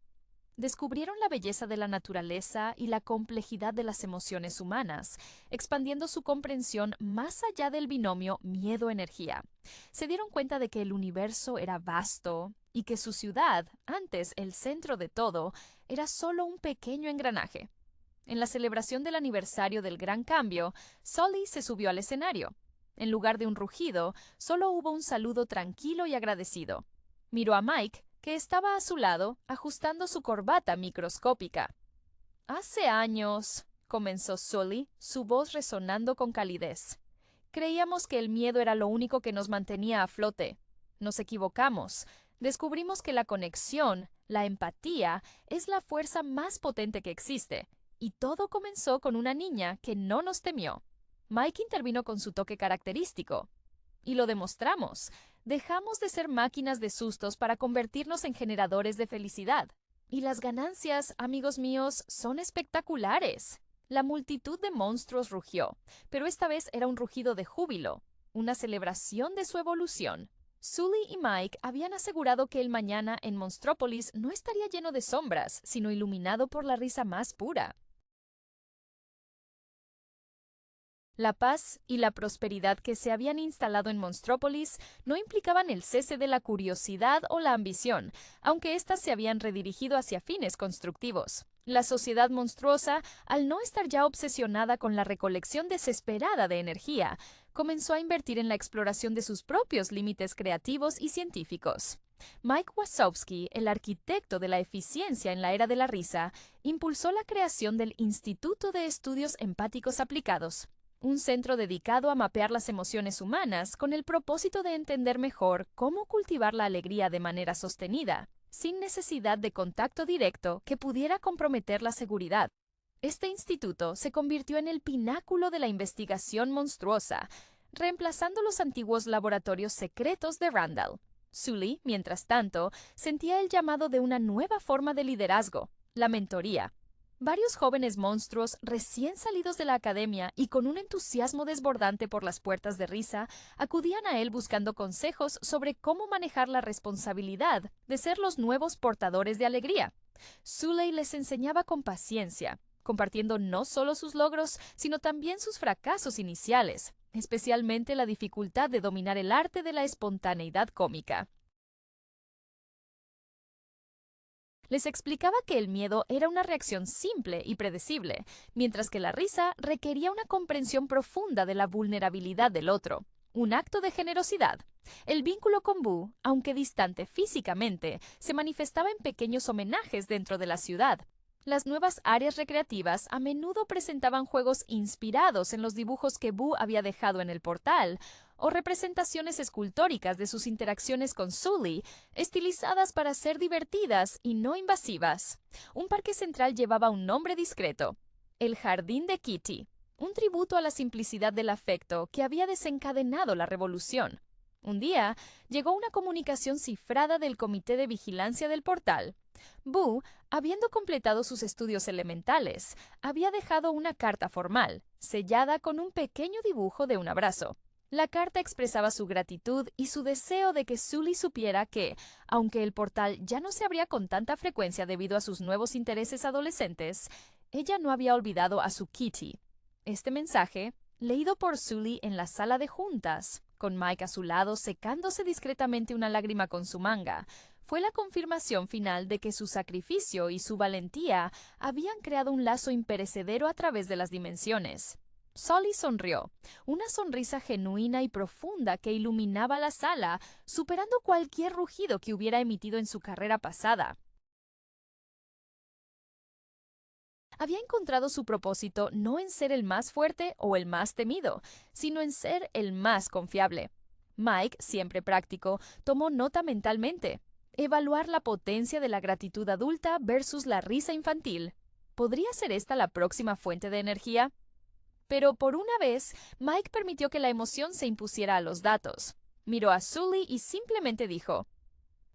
Descubrieron la belleza de la naturaleza y la complejidad de las emociones humanas, expandiendo su comprensión más allá del binomio miedo-energía. Se dieron cuenta de que el universo era vasto y que su ciudad, antes el centro de todo, era solo un pequeño engranaje. En la celebración del aniversario del Gran Cambio, Sully se subió al escenario. En lugar de un rugido, solo hubo un saludo tranquilo y agradecido. Miró a Mike, que estaba a su lado ajustando su corbata microscópica. Hace años, comenzó Sully, su voz resonando con calidez. Creíamos que el miedo era lo único que nos mantenía a flote. Nos equivocamos. Descubrimos que la conexión, la empatía, es la fuerza más potente que existe. Y todo comenzó con una niña que no nos temió. Mike intervino con su toque característico. Y lo demostramos. Dejamos de ser máquinas de sustos para convertirnos en generadores de felicidad. Y las ganancias, amigos míos, son espectaculares. La multitud de monstruos rugió, pero esta vez era un rugido de júbilo, una celebración de su evolución. Sully y Mike habían asegurado que el mañana en Monstrópolis no estaría lleno de sombras, sino iluminado por la risa más pura. La paz y la prosperidad que se habían instalado en Monstrópolis no implicaban el cese de la curiosidad o la ambición, aunque éstas se habían redirigido hacia fines constructivos. La sociedad monstruosa, al no estar ya obsesionada con la recolección desesperada de energía, comenzó a invertir en la exploración de sus propios límites creativos y científicos. Mike Wazowski, el arquitecto de la eficiencia en la era de la risa, impulsó la creación del Instituto de Estudios Empáticos Aplicados, un centro dedicado a mapear las emociones humanas con el propósito de entender mejor cómo cultivar la alegría de manera sostenida, sin necesidad de contacto directo que pudiera comprometer la seguridad. Este instituto se convirtió en el pináculo de la investigación monstruosa, reemplazando los antiguos laboratorios secretos de Randall. Sully, mientras tanto, sentía el llamado de una nueva forma de liderazgo, la mentoría. Varios jóvenes monstruos recién salidos de la academia y con un entusiasmo desbordante por las puertas de risa, acudían a él buscando consejos sobre cómo manejar la responsabilidad de ser los nuevos portadores de alegría. Sully les enseñaba con paciencia, compartiendo no solo sus logros, sino también sus fracasos iniciales, especialmente la dificultad de dominar el arte de la espontaneidad cómica. Les explicaba que el miedo era una reacción simple y predecible, mientras que la risa requería una comprensión profunda de la vulnerabilidad del otro, un acto de generosidad. El vínculo con Boo, aunque distante físicamente, se manifestaba en pequeños homenajes dentro de la ciudad. Las nuevas áreas recreativas a menudo presentaban juegos inspirados en los dibujos que Boo había dejado en el portal, o representaciones escultóricas de sus interacciones con Sully, estilizadas para ser divertidas y no invasivas. Un parque central llevaba un nombre discreto: el Jardín de Kitty, un tributo a la simplicidad del afecto que había desencadenado la revolución. Un día, llegó una comunicación cifrada del Comité de Vigilancia del portal. Boo, habiendo completado sus estudios elementales, había dejado una carta formal, sellada con un pequeño dibujo de un abrazo. La carta expresaba su gratitud y su deseo de que Sully supiera que, aunque el portal ya no se abría con tanta frecuencia debido a sus nuevos intereses adolescentes, ella no había olvidado a su Kitty. Este mensaje, leído por Sully en la sala de juntas, con Mike a su lado secándose discretamente una lágrima con su manga, fue la confirmación final de que su sacrificio y su valentía habían creado un lazo imperecedero a través de las dimensiones. Sully sonrió, una sonrisa genuina y profunda que iluminaba la sala, superando cualquier rugido que hubiera emitido en su carrera pasada. Había encontrado su propósito no en ser el más fuerte o el más temido, sino en ser el más confiable. Mike, siempre práctico, tomó nota mentalmente. Evaluar la potencia de la gratitud adulta versus la risa infantil. ¿Podría ser esta la próxima fuente de energía? Pero por una vez, Mike permitió que la emoción se impusiera a los datos. Miró a Sully y simplemente dijo: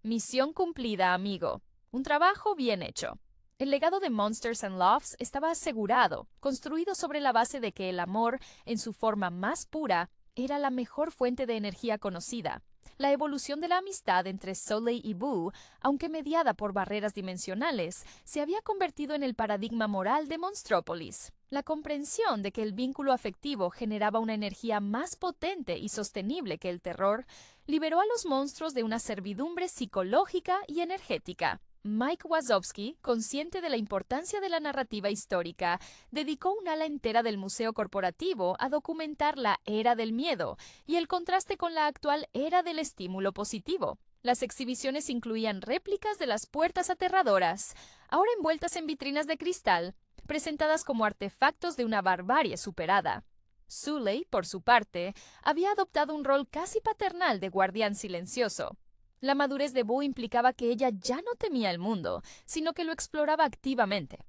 «Misión cumplida, amigo. Un trabajo bien hecho». El legado de Monsters and Loves estaba asegurado, construido sobre la base de que el amor, en su forma más pura, era la mejor fuente de energía conocida. La evolución de la amistad entre Sully y Boo, aunque mediada por barreras dimensionales, se había convertido en el paradigma moral de Monstrópolis. La comprensión de que el vínculo afectivo generaba una energía más potente y sostenible que el terror, liberó a los monstruos de una servidumbre psicológica y energética. Mike Wazowski, consciente de la importancia de la narrativa histórica, dedicó un ala entera del Museo Corporativo a documentar la era del miedo y el contraste con la actual era del estímulo positivo. Las exhibiciones incluían réplicas de las puertas aterradoras, ahora envueltas en vitrinas de cristal, presentadas como artefactos de una barbarie superada. Sully, por su parte, había adoptado un rol casi paternal de guardián silencioso. La madurez de Boo implicaba que ella ya no temía el mundo, sino que lo exploraba activamente.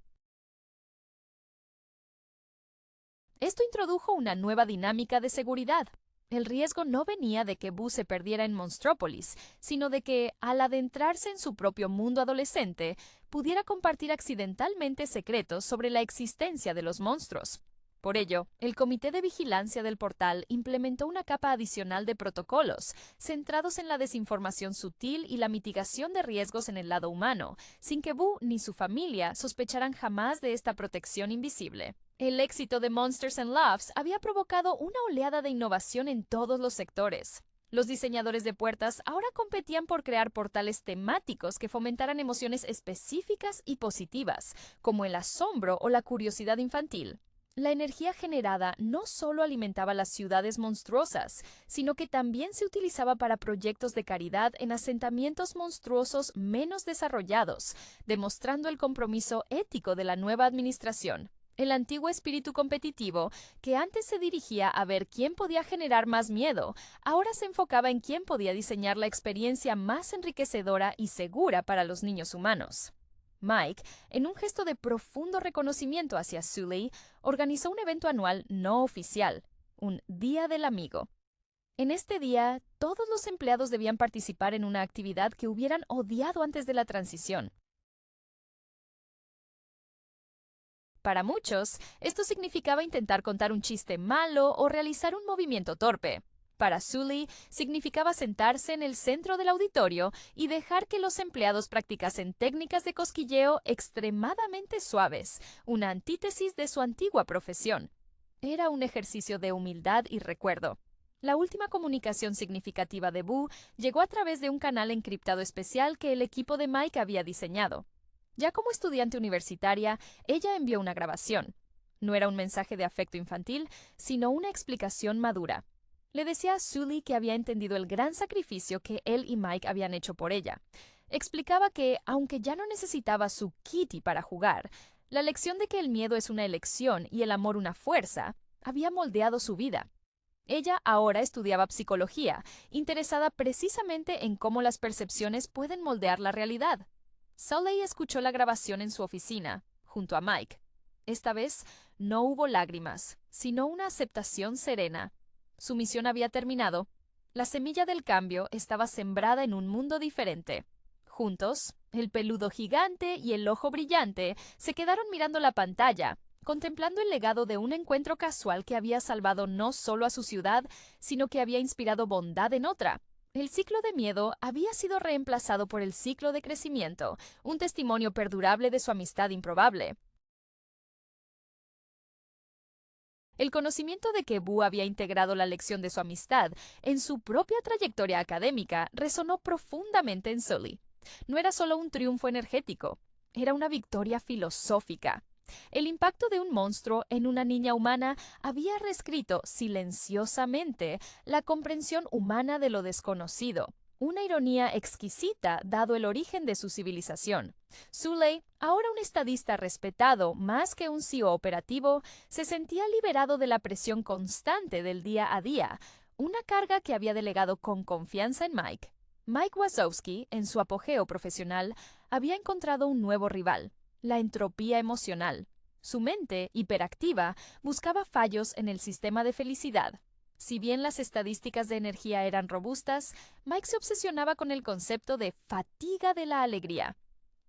Esto introdujo una nueva dinámica de seguridad. El riesgo no venía de que Boo se perdiera en Monstrópolis, sino de que, al adentrarse en su propio mundo adolescente, pudiera compartir accidentalmente secretos sobre la existencia de los monstruos. Por ello, el Comité de Vigilancia del Portal implementó una capa adicional de protocolos, centrados en la desinformación sutil y la mitigación de riesgos en el lado humano, sin que Boo ni su familia sospecharan jamás de esta protección invisible. El éxito de Monsters and Loves había provocado una oleada de innovación en todos los sectores. Los diseñadores de puertas ahora competían por crear portales temáticos que fomentaran emociones específicas y positivas, como el asombro o la curiosidad infantil. La energía generada no solo alimentaba las ciudades monstruosas, sino que también se utilizaba para proyectos de caridad en asentamientos monstruosos menos desarrollados, demostrando el compromiso ético de la nueva administración. El antiguo espíritu competitivo, que antes se dirigía a ver quién podía generar más miedo, ahora se enfocaba en quién podía diseñar la experiencia más enriquecedora y segura para los niños humanos. Mike, en un gesto de profundo reconocimiento hacia Sully, organizó un evento anual no oficial, un Día del Amigo. En este día, todos los empleados debían participar en una actividad que hubieran odiado antes de la transición. Para muchos, esto significaba intentar contar un chiste malo o realizar un movimiento torpe. Para Sully, significaba sentarse en el centro del auditorio y dejar que los empleados practicasen técnicas de cosquilleo extremadamente suaves, una antítesis de su antigua profesión. Era un ejercicio de humildad y recuerdo. La última comunicación significativa de Boo llegó a través de un canal encriptado especial que el equipo de Mike había diseñado. Ya como estudiante universitaria, ella envió una grabación. No era un mensaje de afecto infantil, sino una explicación madura. Le decía a Sully que había entendido el gran sacrificio que él y Mike habían hecho por ella. Explicaba que, aunque ya no necesitaba su kitty para jugar, la lección de que el miedo es una elección y el amor una fuerza, había moldeado su vida. Ella ahora estudiaba psicología, interesada precisamente en cómo las percepciones pueden moldear la realidad. Sully escuchó la grabación en su oficina, junto a Mike. Esta vez no hubo lágrimas, sino una aceptación serena. Su misión había terminado. La semilla del cambio estaba sembrada en un mundo diferente. Juntos, el peludo gigante y el ojo brillante se quedaron mirando la pantalla, contemplando el legado de un encuentro casual que había salvado no solo a su ciudad, sino que había inspirado bondad en otra. El ciclo de miedo había sido reemplazado por el ciclo de crecimiento, un testimonio perdurable de su amistad improbable. El conocimiento de que Boo había integrado la lección de su amistad en su propia trayectoria académica resonó profundamente en Sully. No era solo un triunfo energético, era una victoria filosófica. El impacto de un monstruo en una niña humana había reescrito silenciosamente la comprensión humana de lo desconocido, una ironía exquisita dado el origen de su civilización. Sully, ahora un estadista respetado más que un CEO operativo, se sentía liberado de la presión constante del día a día, una carga que había delegado con confianza en Mike. Mike Wazowski, en su apogeo profesional, había encontrado un nuevo rival, la entropía emocional. Su mente, hiperactiva, buscaba fallos en el sistema de felicidad. Si bien las estadísticas de energía eran robustas, Mike se obsesionaba con el concepto de fatiga de la alegría.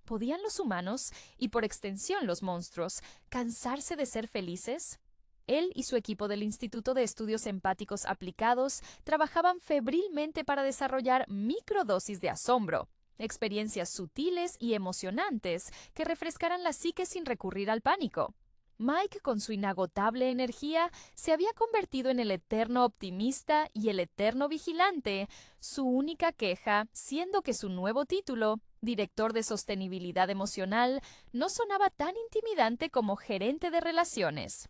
¿Podían los humanos, y por extensión los monstruos, cansarse de ser felices? Él y su equipo del Instituto de Estudios Empáticos Aplicados trabajaban febrilmente para desarrollar microdosis de asombro, experiencias sutiles y emocionantes que refrescaran la psique sin recurrir al pánico. Mike, con su inagotable energía, se había convertido en el eterno optimista y el eterno vigilante, su única queja siendo que su nuevo título, director de sostenibilidad emocional, no sonaba tan intimidante como gerente de relaciones.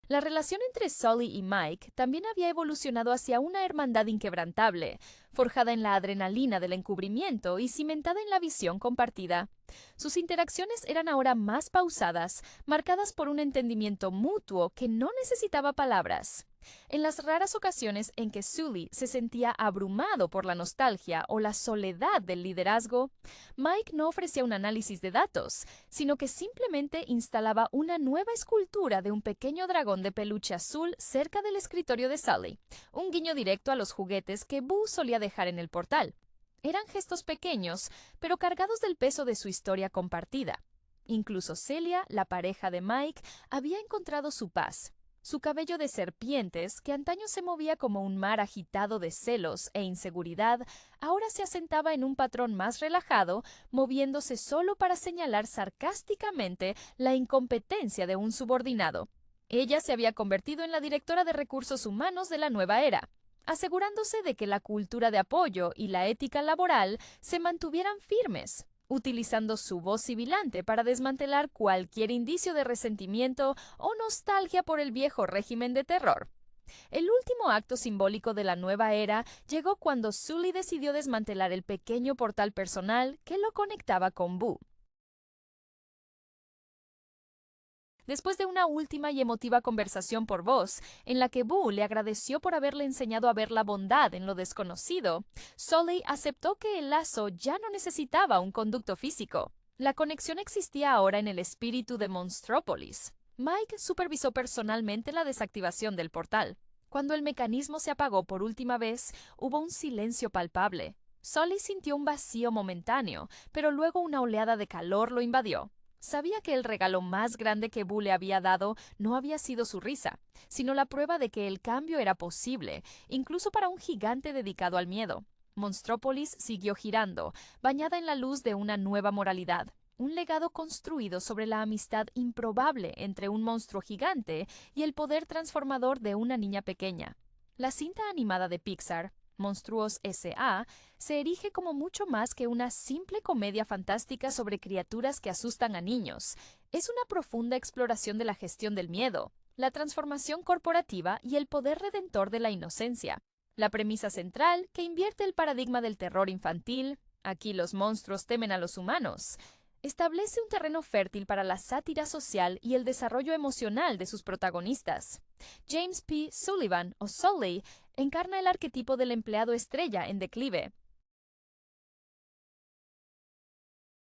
La relación entre Sully y Mike también había evolucionado hacia una hermandad inquebrantable, forjada en la adrenalina del encubrimiento y cimentada en la visión compartida. Sus interacciones eran ahora más pausadas, marcadas por un entendimiento mutuo que no necesitaba palabras. En las raras ocasiones en que Sully se sentía abrumado por la nostalgia o la soledad del liderazgo, Mike no ofrecía un análisis de datos, sino que simplemente instalaba una nueva escultura de un pequeño dragón de peluche azul cerca del escritorio de Sully, un guiño directo a los juguetes que Boo solía dejar en el portal. Eran gestos pequeños, pero cargados del peso de su historia compartida. Incluso Celia, la pareja de Mike, había encontrado su paz. Su cabello de serpientes, que antaño se movía como un mar agitado de celos e inseguridad, ahora se asentaba en un patrón más relajado, moviéndose solo para señalar sarcásticamente la incompetencia de un subordinado. Ella se había convertido en la directora de recursos humanos de la nueva era, asegurándose de que la cultura de apoyo y la ética laboral se mantuvieran firmes, utilizando su voz sibilante para desmantelar cualquier indicio de resentimiento o nostalgia por el viejo régimen de terror. El último acto simbólico de la nueva era llegó cuando Sully decidió desmantelar el pequeño portal personal que lo conectaba con Boo. Después de una última y emotiva conversación por voz, en la que Boo le agradeció por haberle enseñado a ver la bondad en lo desconocido, Sully aceptó que el lazo ya no necesitaba un conducto físico. La conexión existía ahora en el espíritu de Monstrópolis. Mike supervisó personalmente la desactivación del portal. Cuando el mecanismo se apagó por última vez, hubo un silencio palpable. Sully sintió un vacío momentáneo, pero luego una oleada de calor lo invadió. Sabía que el regalo más grande que Boo le había dado no había sido su risa, sino la prueba de que el cambio era posible, incluso para un gigante dedicado al miedo. Monstrópolis siguió girando, bañada en la luz de una nueva moralidad, un legado construido sobre la amistad improbable entre un monstruo gigante y el poder transformador de una niña pequeña. La cinta animada de Pixar, Monstruos S.A., se erige como mucho más que una simple comedia fantástica sobre criaturas que asustan a niños. Es una profunda exploración de la gestión del miedo, la transformación corporativa y el poder redentor de la inocencia. La premisa central, que invierte el paradigma del terror infantil, aquí los monstruos temen a los humanos, establece un terreno fértil para la sátira social y el desarrollo emocional de sus protagonistas. James P. Sullivan, o Sully, encarna el arquetipo del empleado estrella en declive.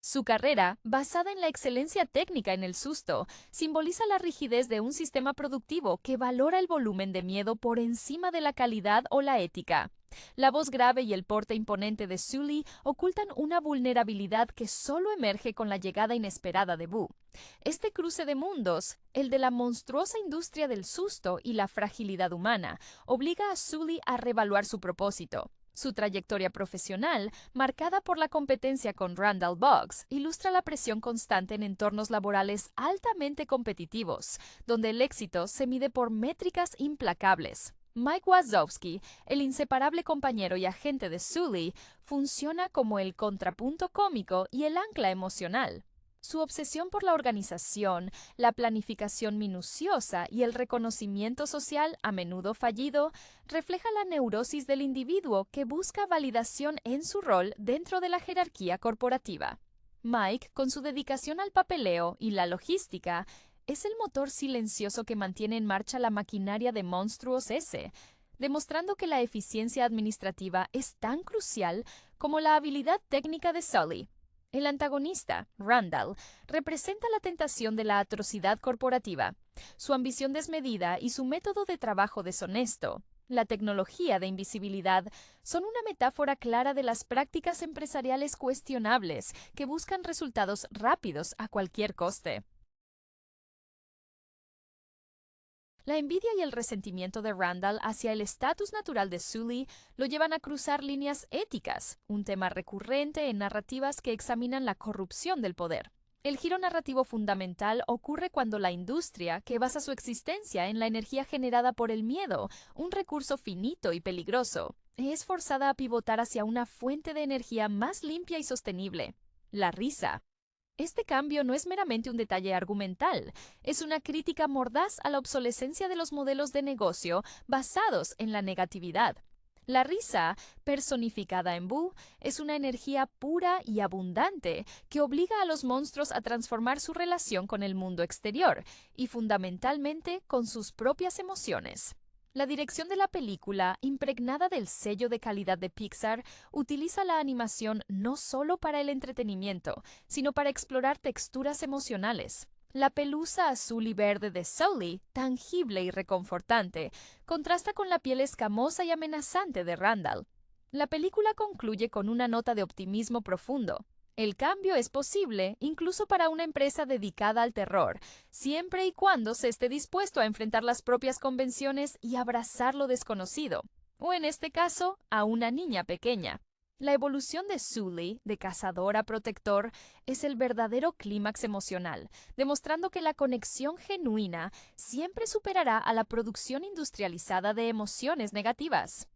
Su carrera, basada en la excelencia técnica en el susto, simboliza la rigidez de un sistema productivo que valora el volumen de miedo por encima de la calidad o la ética. La voz grave y el porte imponente de Sully ocultan una vulnerabilidad que solo emerge con la llegada inesperada de Boo. Este cruce de mundos, el de la monstruosa industria del susto y la fragilidad humana, obliga a Sully a reevaluar su propósito. Su trayectoria profesional, marcada por la competencia con Randall Boggs, ilustra la presión constante en entornos laborales altamente competitivos, donde el éxito se mide por métricas implacables. Mike Wazowski, el inseparable compañero y agente de Sully, funciona como el contrapunto cómico y el ancla emocional. Su obsesión por la organización, la planificación minuciosa y el reconocimiento social, a menudo fallido, refleja la neurosis del individuo que busca validación en su rol dentro de la jerarquía corporativa. Mike, con su dedicación al papeleo y la logística, es el motor silencioso que mantiene en marcha la maquinaria de Monstruos S, demostrando que la eficiencia administrativa es tan crucial como la habilidad técnica de Sully. El antagonista, Randall, representa la tentación de la atrocidad corporativa, su ambición desmedida y su método de trabajo deshonesto. La tecnología de invisibilidad son una metáfora clara de las prácticas empresariales cuestionables que buscan resultados rápidos a cualquier coste. La envidia y el resentimiento de Randall hacia el estatus natural de Sully lo llevan a cruzar líneas éticas, un tema recurrente en narrativas que examinan la corrupción del poder. El giro narrativo fundamental ocurre cuando la industria, que basa su existencia en la energía generada por el miedo, un recurso finito y peligroso, es forzada a pivotar hacia una fuente de energía más limpia y sostenible: la risa. Este cambio no es meramente un detalle argumental, es una crítica mordaz a la obsolescencia de los modelos de negocio basados en la negatividad. La risa, personificada en Boo, es una energía pura y abundante que obliga a los monstruos a transformar su relación con el mundo exterior y fundamentalmente con sus propias emociones. La dirección de la película, impregnada del sello de calidad de Pixar, utiliza la animación no solo para el entretenimiento, sino para explorar texturas emocionales. La pelusa azul y verde de Sully, tangible y reconfortante, contrasta con la piel escamosa y amenazante de Randall. La película concluye con una nota de optimismo profundo. El cambio es posible incluso para una empresa dedicada al terror, siempre y cuando se esté dispuesto a enfrentar las propias convenciones y abrazar lo desconocido, o en este caso, a una niña pequeña. La evolución de Sully, de cazador a protector, es el verdadero clímax emocional, demostrando que la conexión genuina siempre superará a la producción industrializada de emociones negativas.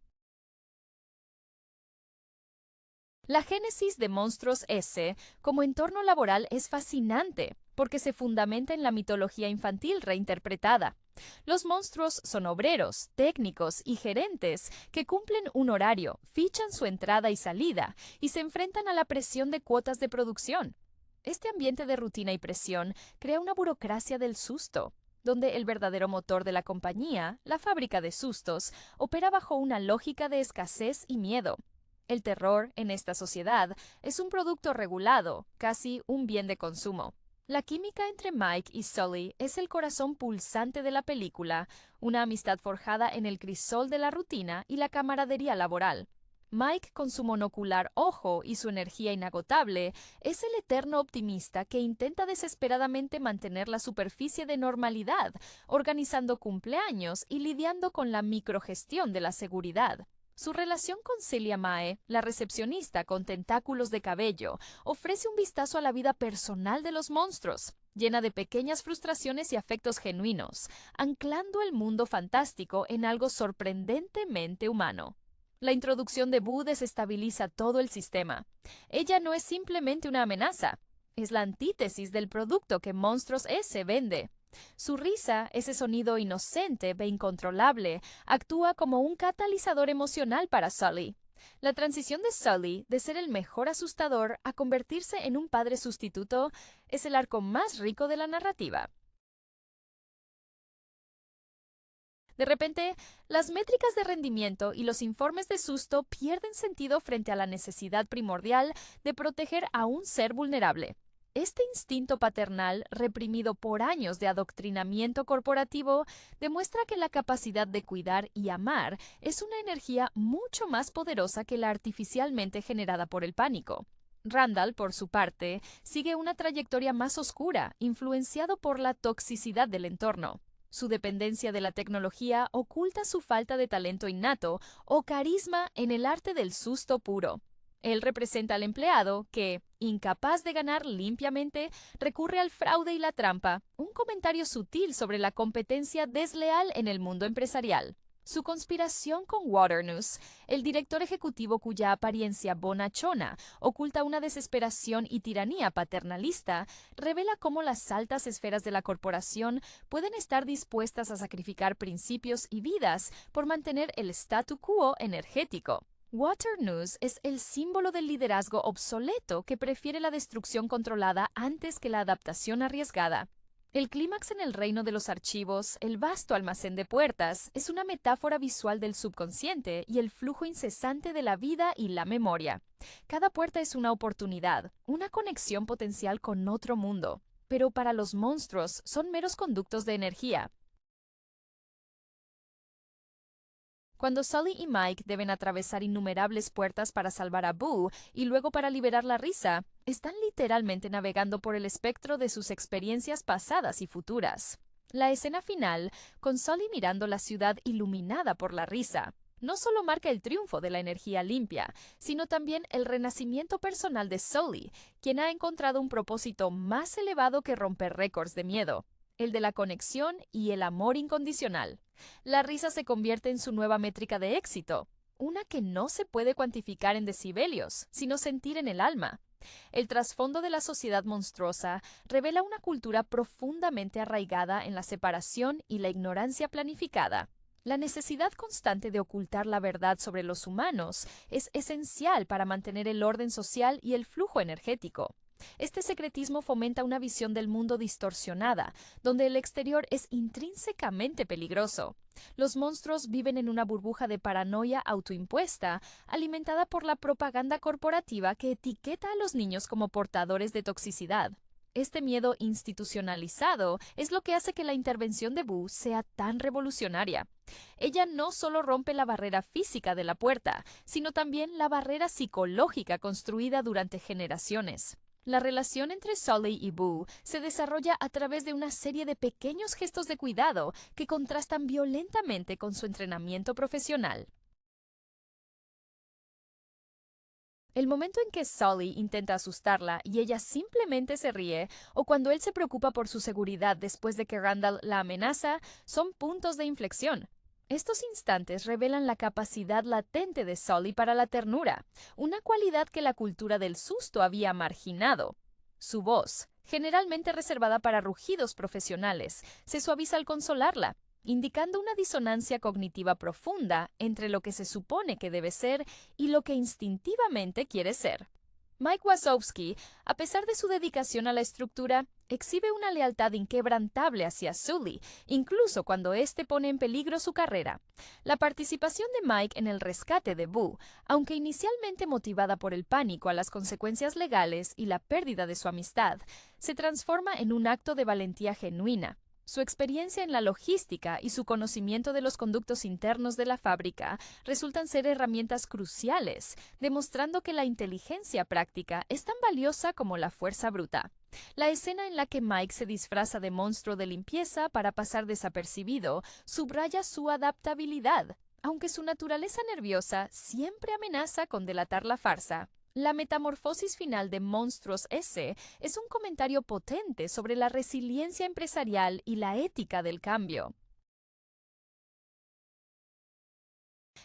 La génesis de Monstruos S como entorno laboral es fascinante, porque se fundamenta en la mitología infantil reinterpretada. Los monstruos son obreros, técnicos y gerentes que cumplen un horario, fichan su entrada y salida y se enfrentan a la presión de cuotas de producción. Este ambiente de rutina y presión crea una burocracia del susto, donde el verdadero motor de la compañía, la fábrica de sustos, opera bajo una lógica de escasez y miedo. El terror, en esta sociedad, es un producto regulado, casi un bien de consumo. La química entre Mike y Sully es el corazón pulsante de la película, una amistad forjada en el crisol de la rutina y la camaradería laboral. Mike, con su monocular ojo y su energía inagotable, es el eterno optimista que intenta desesperadamente mantener la superficie de normalidad, organizando cumpleaños y lidiando con la microgestión de la seguridad. Su relación con Celia Mae, la recepcionista con tentáculos de cabello, ofrece un vistazo a la vida personal de los monstruos, llena de pequeñas frustraciones y afectos genuinos, anclando el mundo fantástico en algo sorprendentemente humano. La introducción de Boo desestabiliza todo el sistema. Ella no es simplemente una amenaza, es la antítesis del producto que Monstruos S vende. Su risa, ese sonido inocente e incontrolable, actúa como un catalizador emocional para Sully. La transición de Sully de ser el mejor asustador a convertirse en un padre sustituto es el arco más rico de la narrativa. De repente, las métricas de rendimiento y los informes de susto pierden sentido frente a la necesidad primordial de proteger a un ser vulnerable. Este instinto paternal, reprimido por años de adoctrinamiento corporativo, demuestra que la capacidad de cuidar y amar es una energía mucho más poderosa que la artificialmente generada por el pánico. Randall, por su parte, sigue una trayectoria más oscura, influenciado por la toxicidad del entorno. Su dependencia de la tecnología oculta su falta de talento innato o carisma en el arte del susto puro. Él representa al empleado que, incapaz de ganar limpiamente, recurre al fraude y la trampa, un comentario sutil sobre la competencia desleal en el mundo empresarial. Su conspiración con Waternoose, el director ejecutivo cuya apariencia bonachona oculta una desesperación y tiranía paternalista, revela cómo las altas esferas de la corporación pueden estar dispuestas a sacrificar principios y vidas por mantener el statu quo energético. Waternoose es el símbolo del liderazgo obsoleto que prefiere la destrucción controlada antes que la adaptación arriesgada. El clímax en el reino de los archivos, el vasto almacén de puertas, es una metáfora visual del subconsciente y el flujo incesante de la vida y la memoria. Cada puerta es una oportunidad, una conexión potencial con otro mundo. Pero para los monstruos son meros conductos de energía. Cuando Sully y Mike deben atravesar innumerables puertas para salvar a Boo y luego para liberar la risa, están literalmente navegando por el espectro de sus experiencias pasadas y futuras. La escena final, con Sully mirando la ciudad iluminada por la risa, no solo marca el triunfo de la energía limpia, sino también el renacimiento personal de Sully, quien ha encontrado un propósito más elevado que romper récords de miedo, el de la conexión y el amor incondicional. La risa se convierte en su nueva métrica de éxito. una que no se puede cuantificar en decibelios, sino sentir en el alma. El trasfondo de la sociedad monstruosa revela una cultura profundamente arraigada en la separación y la ignorancia planificada. La necesidad constante de ocultar la verdad sobre los humanos es esencial para mantener el orden social y el flujo energético. Este secretismo fomenta una visión del mundo distorsionada, donde el exterior es intrínsecamente peligroso. Los monstruos viven en una burbuja de paranoia autoimpuesta, alimentada por la propaganda corporativa que etiqueta a los niños como portadores de toxicidad. Este miedo institucionalizado es lo que hace que la intervención de Boo sea tan revolucionaria. Ella no solo rompe la barrera física de la puerta, sino también la barrera psicológica construida durante generaciones. La relación entre Sully y Boo se desarrolla a través de una serie de pequeños gestos de cuidado que contrastan violentamente con su entrenamiento profesional. El momento en que Sully intenta asustarla y ella simplemente se ríe, o cuando él se preocupa por su seguridad después de que Randall la amenaza, son puntos de inflexión. Estos instantes revelan la capacidad latente de Sully para la ternura, una cualidad que la cultura del susto había marginado. Su voz, generalmente reservada para rugidos profesionales, se suaviza al consolarla, indicando una disonancia cognitiva profunda entre lo que se supone que debe ser y lo que instintivamente quiere ser. Mike Wazowski, a pesar de su dedicación a la estructura, exhibe una lealtad inquebrantable hacia Sully, incluso cuando éste pone en peligro su carrera. La participación de Mike en el rescate de Boo, aunque inicialmente motivada por el pánico a las consecuencias legales y la pérdida de su amistad, se transforma en un acto de valentía genuina. Su experiencia en la logística y su conocimiento de los conductos internos de la fábrica resultan ser herramientas cruciales, demostrando que la inteligencia práctica es tan valiosa como la fuerza bruta. La escena en la que Mike se disfraza de monstruo de limpieza para pasar desapercibido subraya su adaptabilidad, aunque su naturaleza nerviosa siempre amenaza con delatar la farsa. La metamorfosis final de Monstruos S es un comentario potente sobre la resiliencia empresarial y la ética del cambio.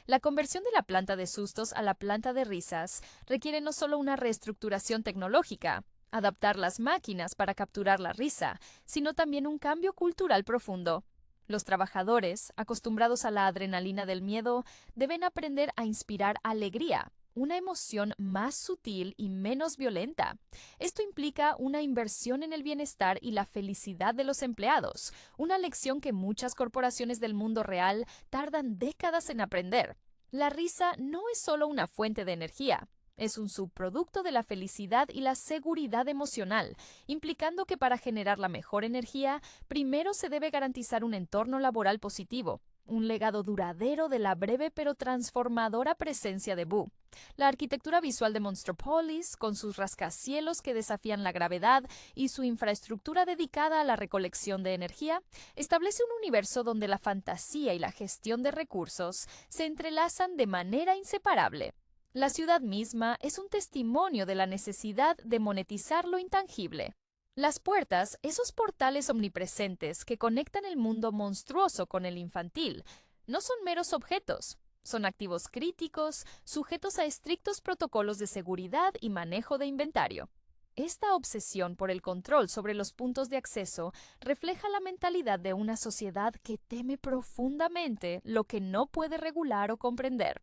La conversión de la planta de sustos a la planta de risas requiere no solo una reestructuración tecnológica, adaptar las máquinas para capturar la risa, sino también un cambio cultural profundo. Los trabajadores, acostumbrados a la adrenalina del miedo, deben aprender a inspirar alegría, una emoción más sutil y menos violenta. Esto implica una inversión en el bienestar y la felicidad de los empleados, una lección que muchas corporaciones del mundo real tardan décadas en aprender. La risa no es solo una fuente de energía. Es un subproducto de la felicidad y la seguridad emocional, implicando que para generar la mejor energía, primero se debe garantizar un entorno laboral positivo, un legado duradero de la breve pero transformadora presencia de Boo. La arquitectura visual de Monstropolis, con sus rascacielos que desafían la gravedad y su infraestructura dedicada a la recolección de energía, establece un universo donde la fantasía y la gestión de recursos se entrelazan de manera inseparable. La ciudad misma es un testimonio de la necesidad de monetizar lo intangible. Las puertas, esos portales omnipresentes que conectan el mundo monstruoso con el infantil, no son meros objetos, son activos críticos, sujetos a estrictos protocolos de seguridad y manejo de inventario. Esta obsesión por el control sobre los puntos de acceso refleja la mentalidad de una sociedad que teme profundamente lo que no puede regular o comprender.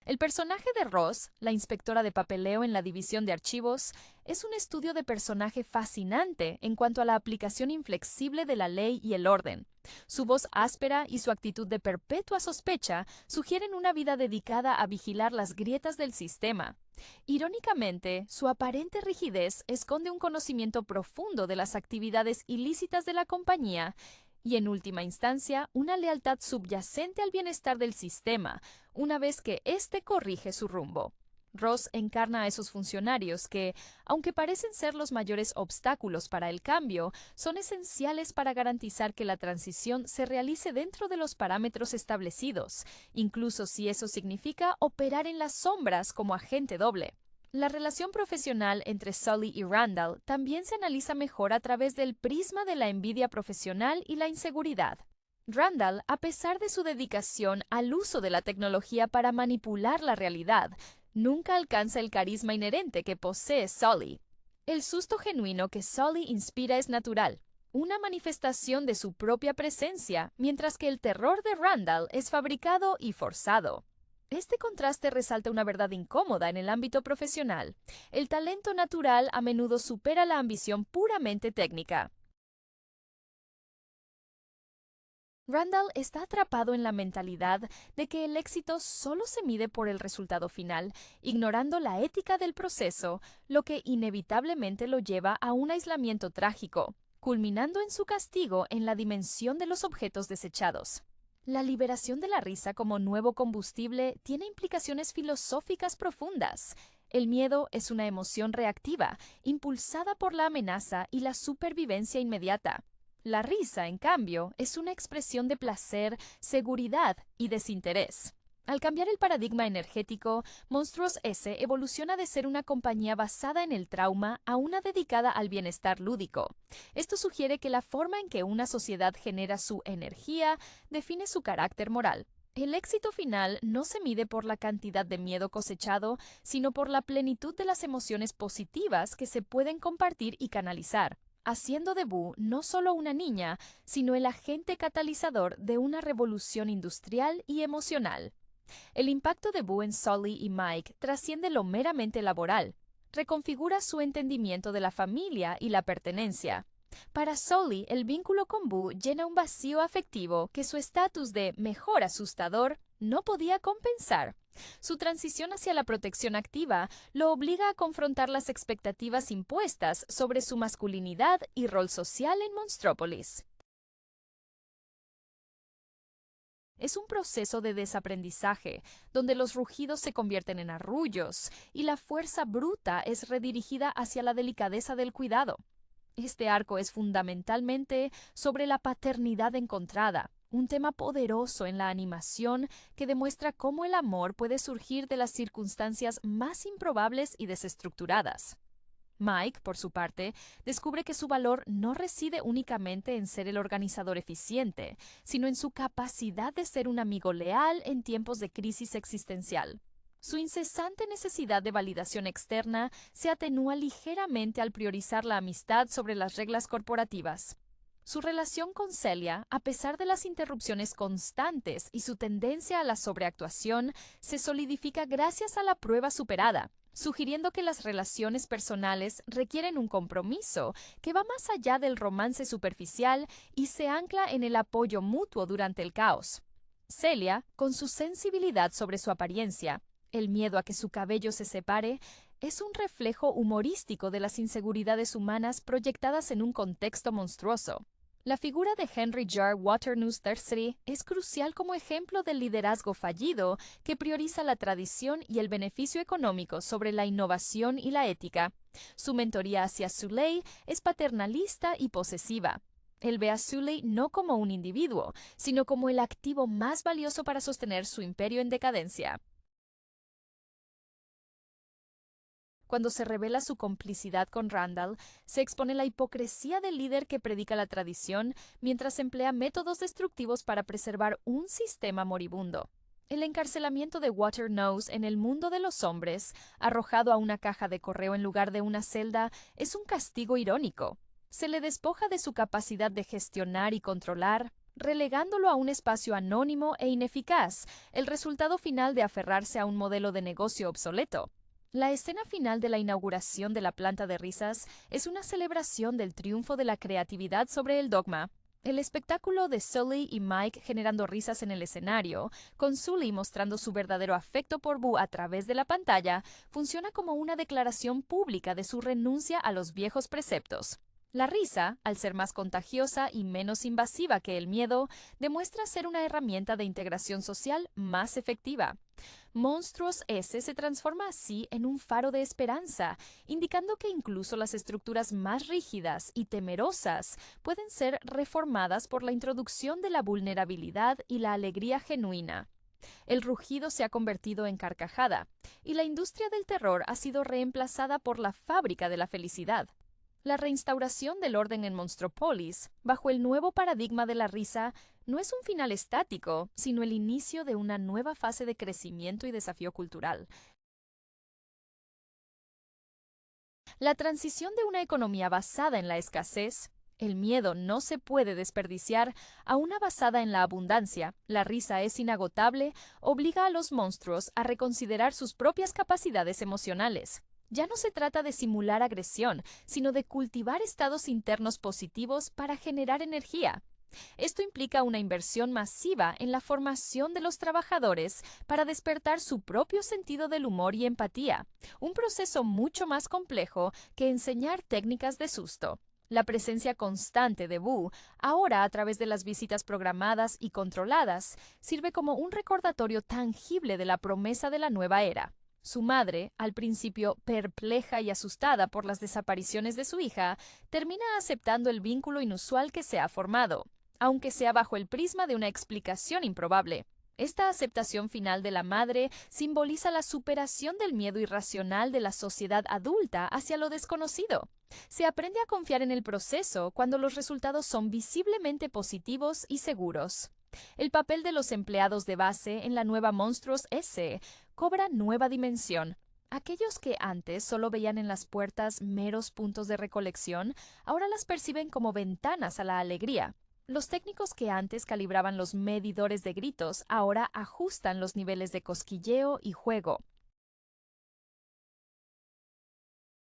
El personaje de Ross, la inspectora de papeleo en la división de archivos, es un estudio de personaje fascinante en cuanto a la aplicación inflexible de la ley y el orden. Su voz áspera y su actitud de perpetua sospecha sugieren una vida dedicada a vigilar las grietas del sistema. Irónicamente, su aparente rigidez esconde un conocimiento profundo de las actividades ilícitas de la compañía y, en última instancia, una lealtad subyacente al bienestar del sistema, una vez que éste corrige su rumbo. Ross encarna a esos funcionarios que, aunque parecen ser los mayores obstáculos para el cambio, son esenciales para garantizar que la transición se realice dentro de los parámetros establecidos, incluso si eso significa operar en las sombras como agente doble. La relación profesional entre Sully y Randall también se analiza mejor a través del prisma de la envidia profesional y la inseguridad. Randall, a pesar de su dedicación al uso de la tecnología para manipular la realidad, nunca alcanza el carisma inherente que posee Sully. El susto genuino que Sully inspira es natural, una manifestación de su propia presencia, mientras que el terror de Randall es fabricado y forzado. Este contraste resalta una verdad incómoda en el ámbito profesional. El talento natural a menudo supera la ambición puramente técnica. Randall está atrapado en la mentalidad de que el éxito solo se mide por el resultado final, ignorando la ética del proceso, lo que inevitablemente lo lleva a un aislamiento trágico, culminando en su castigo en la dimensión de los objetos desechados. La liberación de la risa como nuevo combustible tiene implicaciones filosóficas profundas. El miedo es una emoción reactiva, impulsada por la amenaza y la supervivencia inmediata. La risa, en cambio, es una expresión de placer, seguridad y desinterés. Al cambiar el paradigma energético, Monstruos S evoluciona de ser una compañía basada en el trauma a una dedicada al bienestar lúdico. Esto sugiere que la forma en que una sociedad genera su energía define su carácter moral. El éxito final no se mide por la cantidad de miedo cosechado, sino por la plenitud de las emociones positivas que se pueden compartir y canalizar, haciendo de Boo no solo una niña, sino el agente catalizador de una revolución industrial y emocional. El impacto de Boo en Sully y Mike trasciende lo meramente laboral. Reconfigura su entendimiento de la familia y la pertenencia. Para Sully, el vínculo con Boo llena un vacío afectivo que su estatus de mejor asustador no podía compensar. Su transición hacia la protección activa lo obliga a confrontar las expectativas impuestas sobre su masculinidad y rol social en Monstrópolis. Es un proceso de desaprendizaje, donde los rugidos se convierten en arrullos y la fuerza bruta es redirigida hacia la delicadeza del cuidado. Este arco es fundamentalmente sobre la paternidad encontrada, un tema poderoso en la animación que demuestra cómo el amor puede surgir de las circunstancias más improbables y desestructuradas. Mike, por su parte, descubre que su valor no reside únicamente en ser el organizador eficiente, sino en su capacidad de ser un amigo leal en tiempos de crisis existencial. Su incesante necesidad de validación externa se atenúa ligeramente al priorizar la amistad sobre las reglas corporativas. Su relación con Celia, a pesar de las interrupciones constantes y su tendencia a la sobreactuación, se solidifica gracias a la prueba superada, sugiriendo que las relaciones personales requieren un compromiso que va más allá del romance superficial y se ancla en el apoyo mutuo durante el caos. Celia, con su sensibilidad sobre su apariencia, el miedo a que su cabello se separe, es un reflejo humorístico de las inseguridades humanas proyectadas en un contexto monstruoso. La figura de Henry Jar Waternoose III es crucial como ejemplo del liderazgo fallido que prioriza la tradición y el beneficio económico sobre la innovación y la ética. Su mentoría hacia Sully es paternalista y posesiva. Él ve a Sully no como un individuo, sino como el activo más valioso para sostener su imperio en decadencia. Cuando se revela su complicidad con Randall, se expone la hipocresía del líder que predica la tradición mientras emplea métodos destructivos para preservar un sistema moribundo. El encarcelamiento de Waternoose en el mundo de los hombres, arrojado a una caja de correo en lugar de una celda, es un castigo irónico. Se le despoja de su capacidad de gestionar y controlar, relegándolo a un espacio anónimo e ineficaz, el resultado final de aferrarse a un modelo de negocio obsoleto. La escena final de la inauguración de la planta de risas es una celebración del triunfo de la creatividad sobre el dogma. El espectáculo de Sully y Mike generando risas en el escenario, con Sully mostrando su verdadero afecto por Boo a través de la pantalla, funciona como una declaración pública de su renuncia a los viejos preceptos. La risa, al ser más contagiosa y menos invasiva que el miedo, demuestra ser una herramienta de integración social más efectiva. Monstruos S se transforma así en un faro de esperanza, indicando que incluso las estructuras más rígidas y temerosas pueden ser reformadas por la introducción de la vulnerabilidad y la alegría genuina. El rugido se ha convertido en carcajada, y la industria del terror ha sido reemplazada por la fábrica de la felicidad. La reinstauración del orden en Monstropolis, bajo el nuevo paradigma de la risa, no es un final estático, sino el inicio de una nueva fase de crecimiento y desafío cultural. La transición de una economía basada en la escasez, el miedo no se puede desperdiciar, a una basada en la abundancia, la risa es inagotable, obliga a los monstruos a reconsiderar sus propias capacidades emocionales. Ya no se trata de simular agresión, sino de cultivar estados internos positivos para generar energía. Esto implica una inversión masiva en la formación de los trabajadores para despertar su propio sentido del humor y empatía, un proceso mucho más complejo que enseñar técnicas de susto. La presencia constante de Boo, ahora a través de las visitas programadas y controladas, sirve como un recordatorio tangible de la promesa de la nueva era. Su madre, al principio perpleja y asustada por las desapariciones de su hija, termina aceptando el vínculo inusual que se ha formado, aunque sea bajo el prisma de una explicación improbable. Esta aceptación final de la madre simboliza la superación del miedo irracional de la sociedad adulta hacia lo desconocido. Se aprende a confiar en el proceso cuando los resultados son visiblemente positivos y seguros. El papel de los empleados de base en la nueva Monstruos S cobra nueva dimensión. Aquellos que antes solo veían en las puertas meros puntos de recolección, ahora las perciben como ventanas a la alegría. Los técnicos que antes calibraban los medidores de gritos ahora ajustan los niveles de cosquilleo y juego.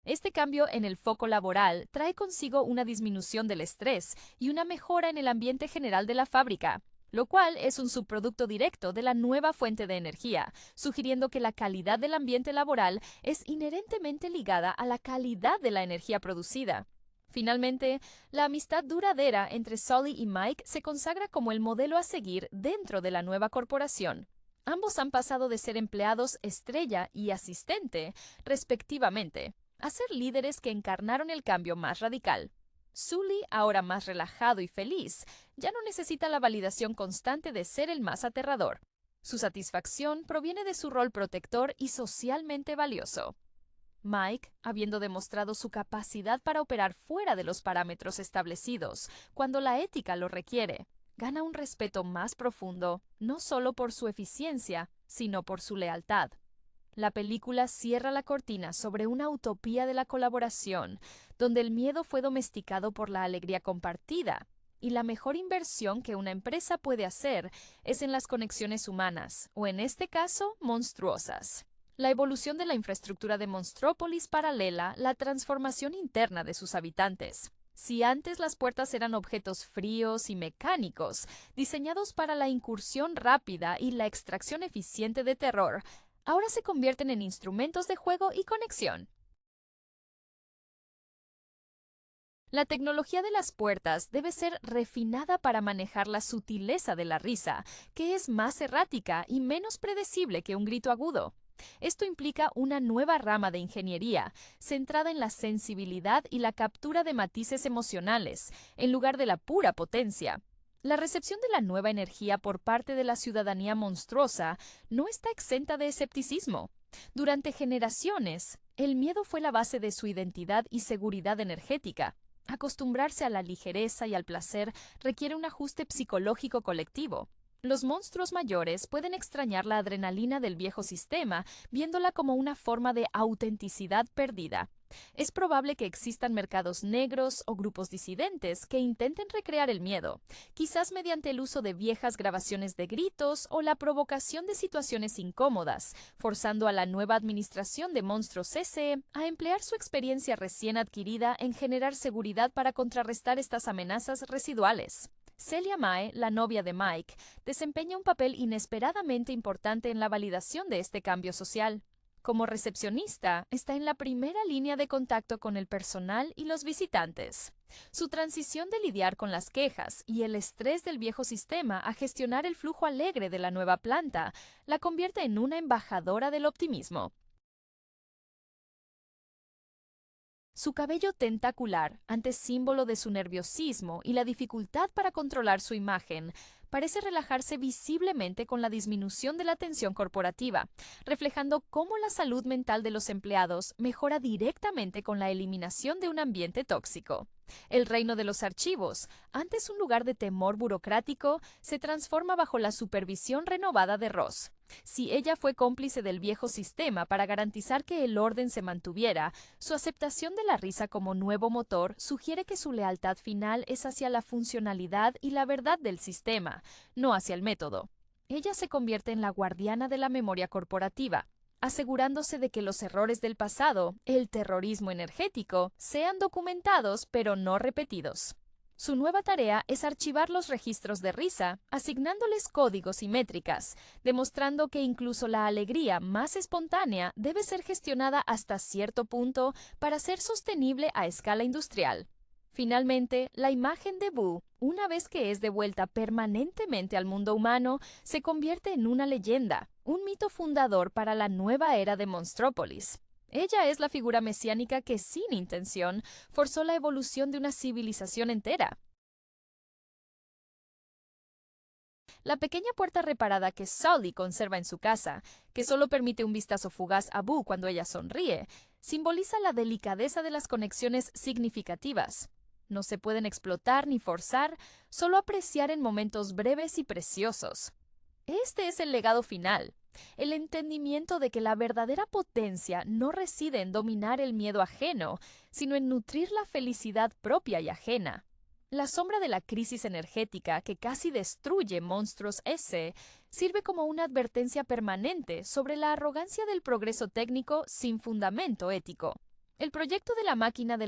Este cambio en el foco laboral trae consigo una disminución del estrés y una mejora en el ambiente general de la fábrica, lo cual es un subproducto directo de la nueva fuente de energía, sugiriendo que la calidad del ambiente laboral es inherentemente ligada a la calidad de la energía producida. Finalmente, la amistad duradera entre Sully y Mike se consagra como el modelo a seguir dentro de la nueva corporación. Ambos han pasado de ser empleados estrella y asistente, respectivamente, a ser líderes que encarnaron el cambio más radical. Sully, ahora más relajado y feliz, ya no necesita la validación constante de ser el más aterrador. Su satisfacción proviene de su rol protector y socialmente valioso. Mike, habiendo demostrado su capacidad para operar fuera de los parámetros establecidos, cuando la ética lo requiere, gana un respeto más profundo, no solo por su eficiencia, sino por su lealtad. La película cierra la cortina sobre una utopía de la colaboración, donde el miedo fue domesticado por la alegría compartida, y la mejor inversión que una empresa puede hacer es en las conexiones humanas, o en este caso, monstruosas. La evolución de la infraestructura de Monstrópolis paralela la transformación interna de sus habitantes. Si antes las puertas eran objetos fríos y mecánicos, diseñados para la incursión rápida y la extracción eficiente de terror, ahora se convierten en instrumentos de juego y conexión. La tecnología de las puertas debe ser refinada para manejar la sutileza de la risa, que es más errática y menos predecible que un grito agudo. Esto implica una nueva rama de ingeniería, centrada en la sensibilidad y la captura de matices emocionales, en lugar de la pura potencia. La recepción de la nueva energía por parte de la ciudadanía monstruosa no está exenta de escepticismo. Durante generaciones, el miedo fue la base de su identidad y seguridad energética. Acostumbrarse a la ligereza y al placer requiere un ajuste psicológico colectivo. Los monstruos mayores pueden extrañar la adrenalina del viejo sistema, viéndola como una forma de autenticidad perdida. Es probable que existan mercados negros o grupos disidentes que intenten recrear el miedo, quizás mediante el uso de viejas grabaciones de gritos o la provocación de situaciones incómodas, forzando a la nueva administración de Monstruos S a emplear su experiencia recién adquirida en generar seguridad para contrarrestar estas amenazas residuales. Celia Mae, la novia de Mike, desempeña un papel inesperadamente importante en la validación de este cambio social. Como recepcionista, está en la primera línea de contacto con el personal y los visitantes. Su transición de lidiar con las quejas y el estrés del viejo sistema a gestionar el flujo alegre de la nueva planta la convierte en una embajadora del optimismo. Su cabello tentacular, antes símbolo de su nerviosismo y la dificultad para controlar su imagen, parece relajarse visiblemente con la disminución de la tensión corporativa, reflejando cómo la salud mental de los empleados mejora directamente con la eliminación de un ambiente tóxico. El reino de los archivos, antes un lugar de temor burocrático, se transforma bajo la supervisión renovada de Ross. Si ella fue cómplice del viejo sistema para garantizar que el orden se mantuviera, su aceptación de la risa como nuevo motor sugiere que su lealtad final es hacia la funcionalidad y la verdad del sistema, no hacia el método. Ella se convierte en la guardiana de la memoria corporativa, asegurándose de que los errores del pasado, el terrorismo energético, sean documentados pero no repetidos. Su nueva tarea es archivar los registros de risa, asignándoles códigos y métricas, demostrando que incluso la alegría más espontánea debe ser gestionada hasta cierto punto para ser sostenible a escala industrial. Finalmente, la imagen de Boo, una vez que es devuelta permanentemente al mundo humano, se convierte en una leyenda, un mito fundador para la nueva era de Monstrópolis. Ella es la figura mesiánica que, sin intención, forzó la evolución de una civilización entera. La pequeña puerta reparada que Sully conserva en su casa, que solo permite un vistazo fugaz a Boo cuando ella sonríe, simboliza la delicadeza de las conexiones significativas. No se pueden explotar ni forzar, solo apreciar en momentos breves y preciosos. Este es el legado final, el entendimiento de que la verdadera potencia no reside en dominar el miedo ajeno, sino en nutrir la felicidad propia y ajena. La sombra de la crisis energética que casi destruye Monstruos S sirve como una advertencia permanente sobre la arrogancia del progreso técnico sin fundamento ético. El proyecto de la máquina de la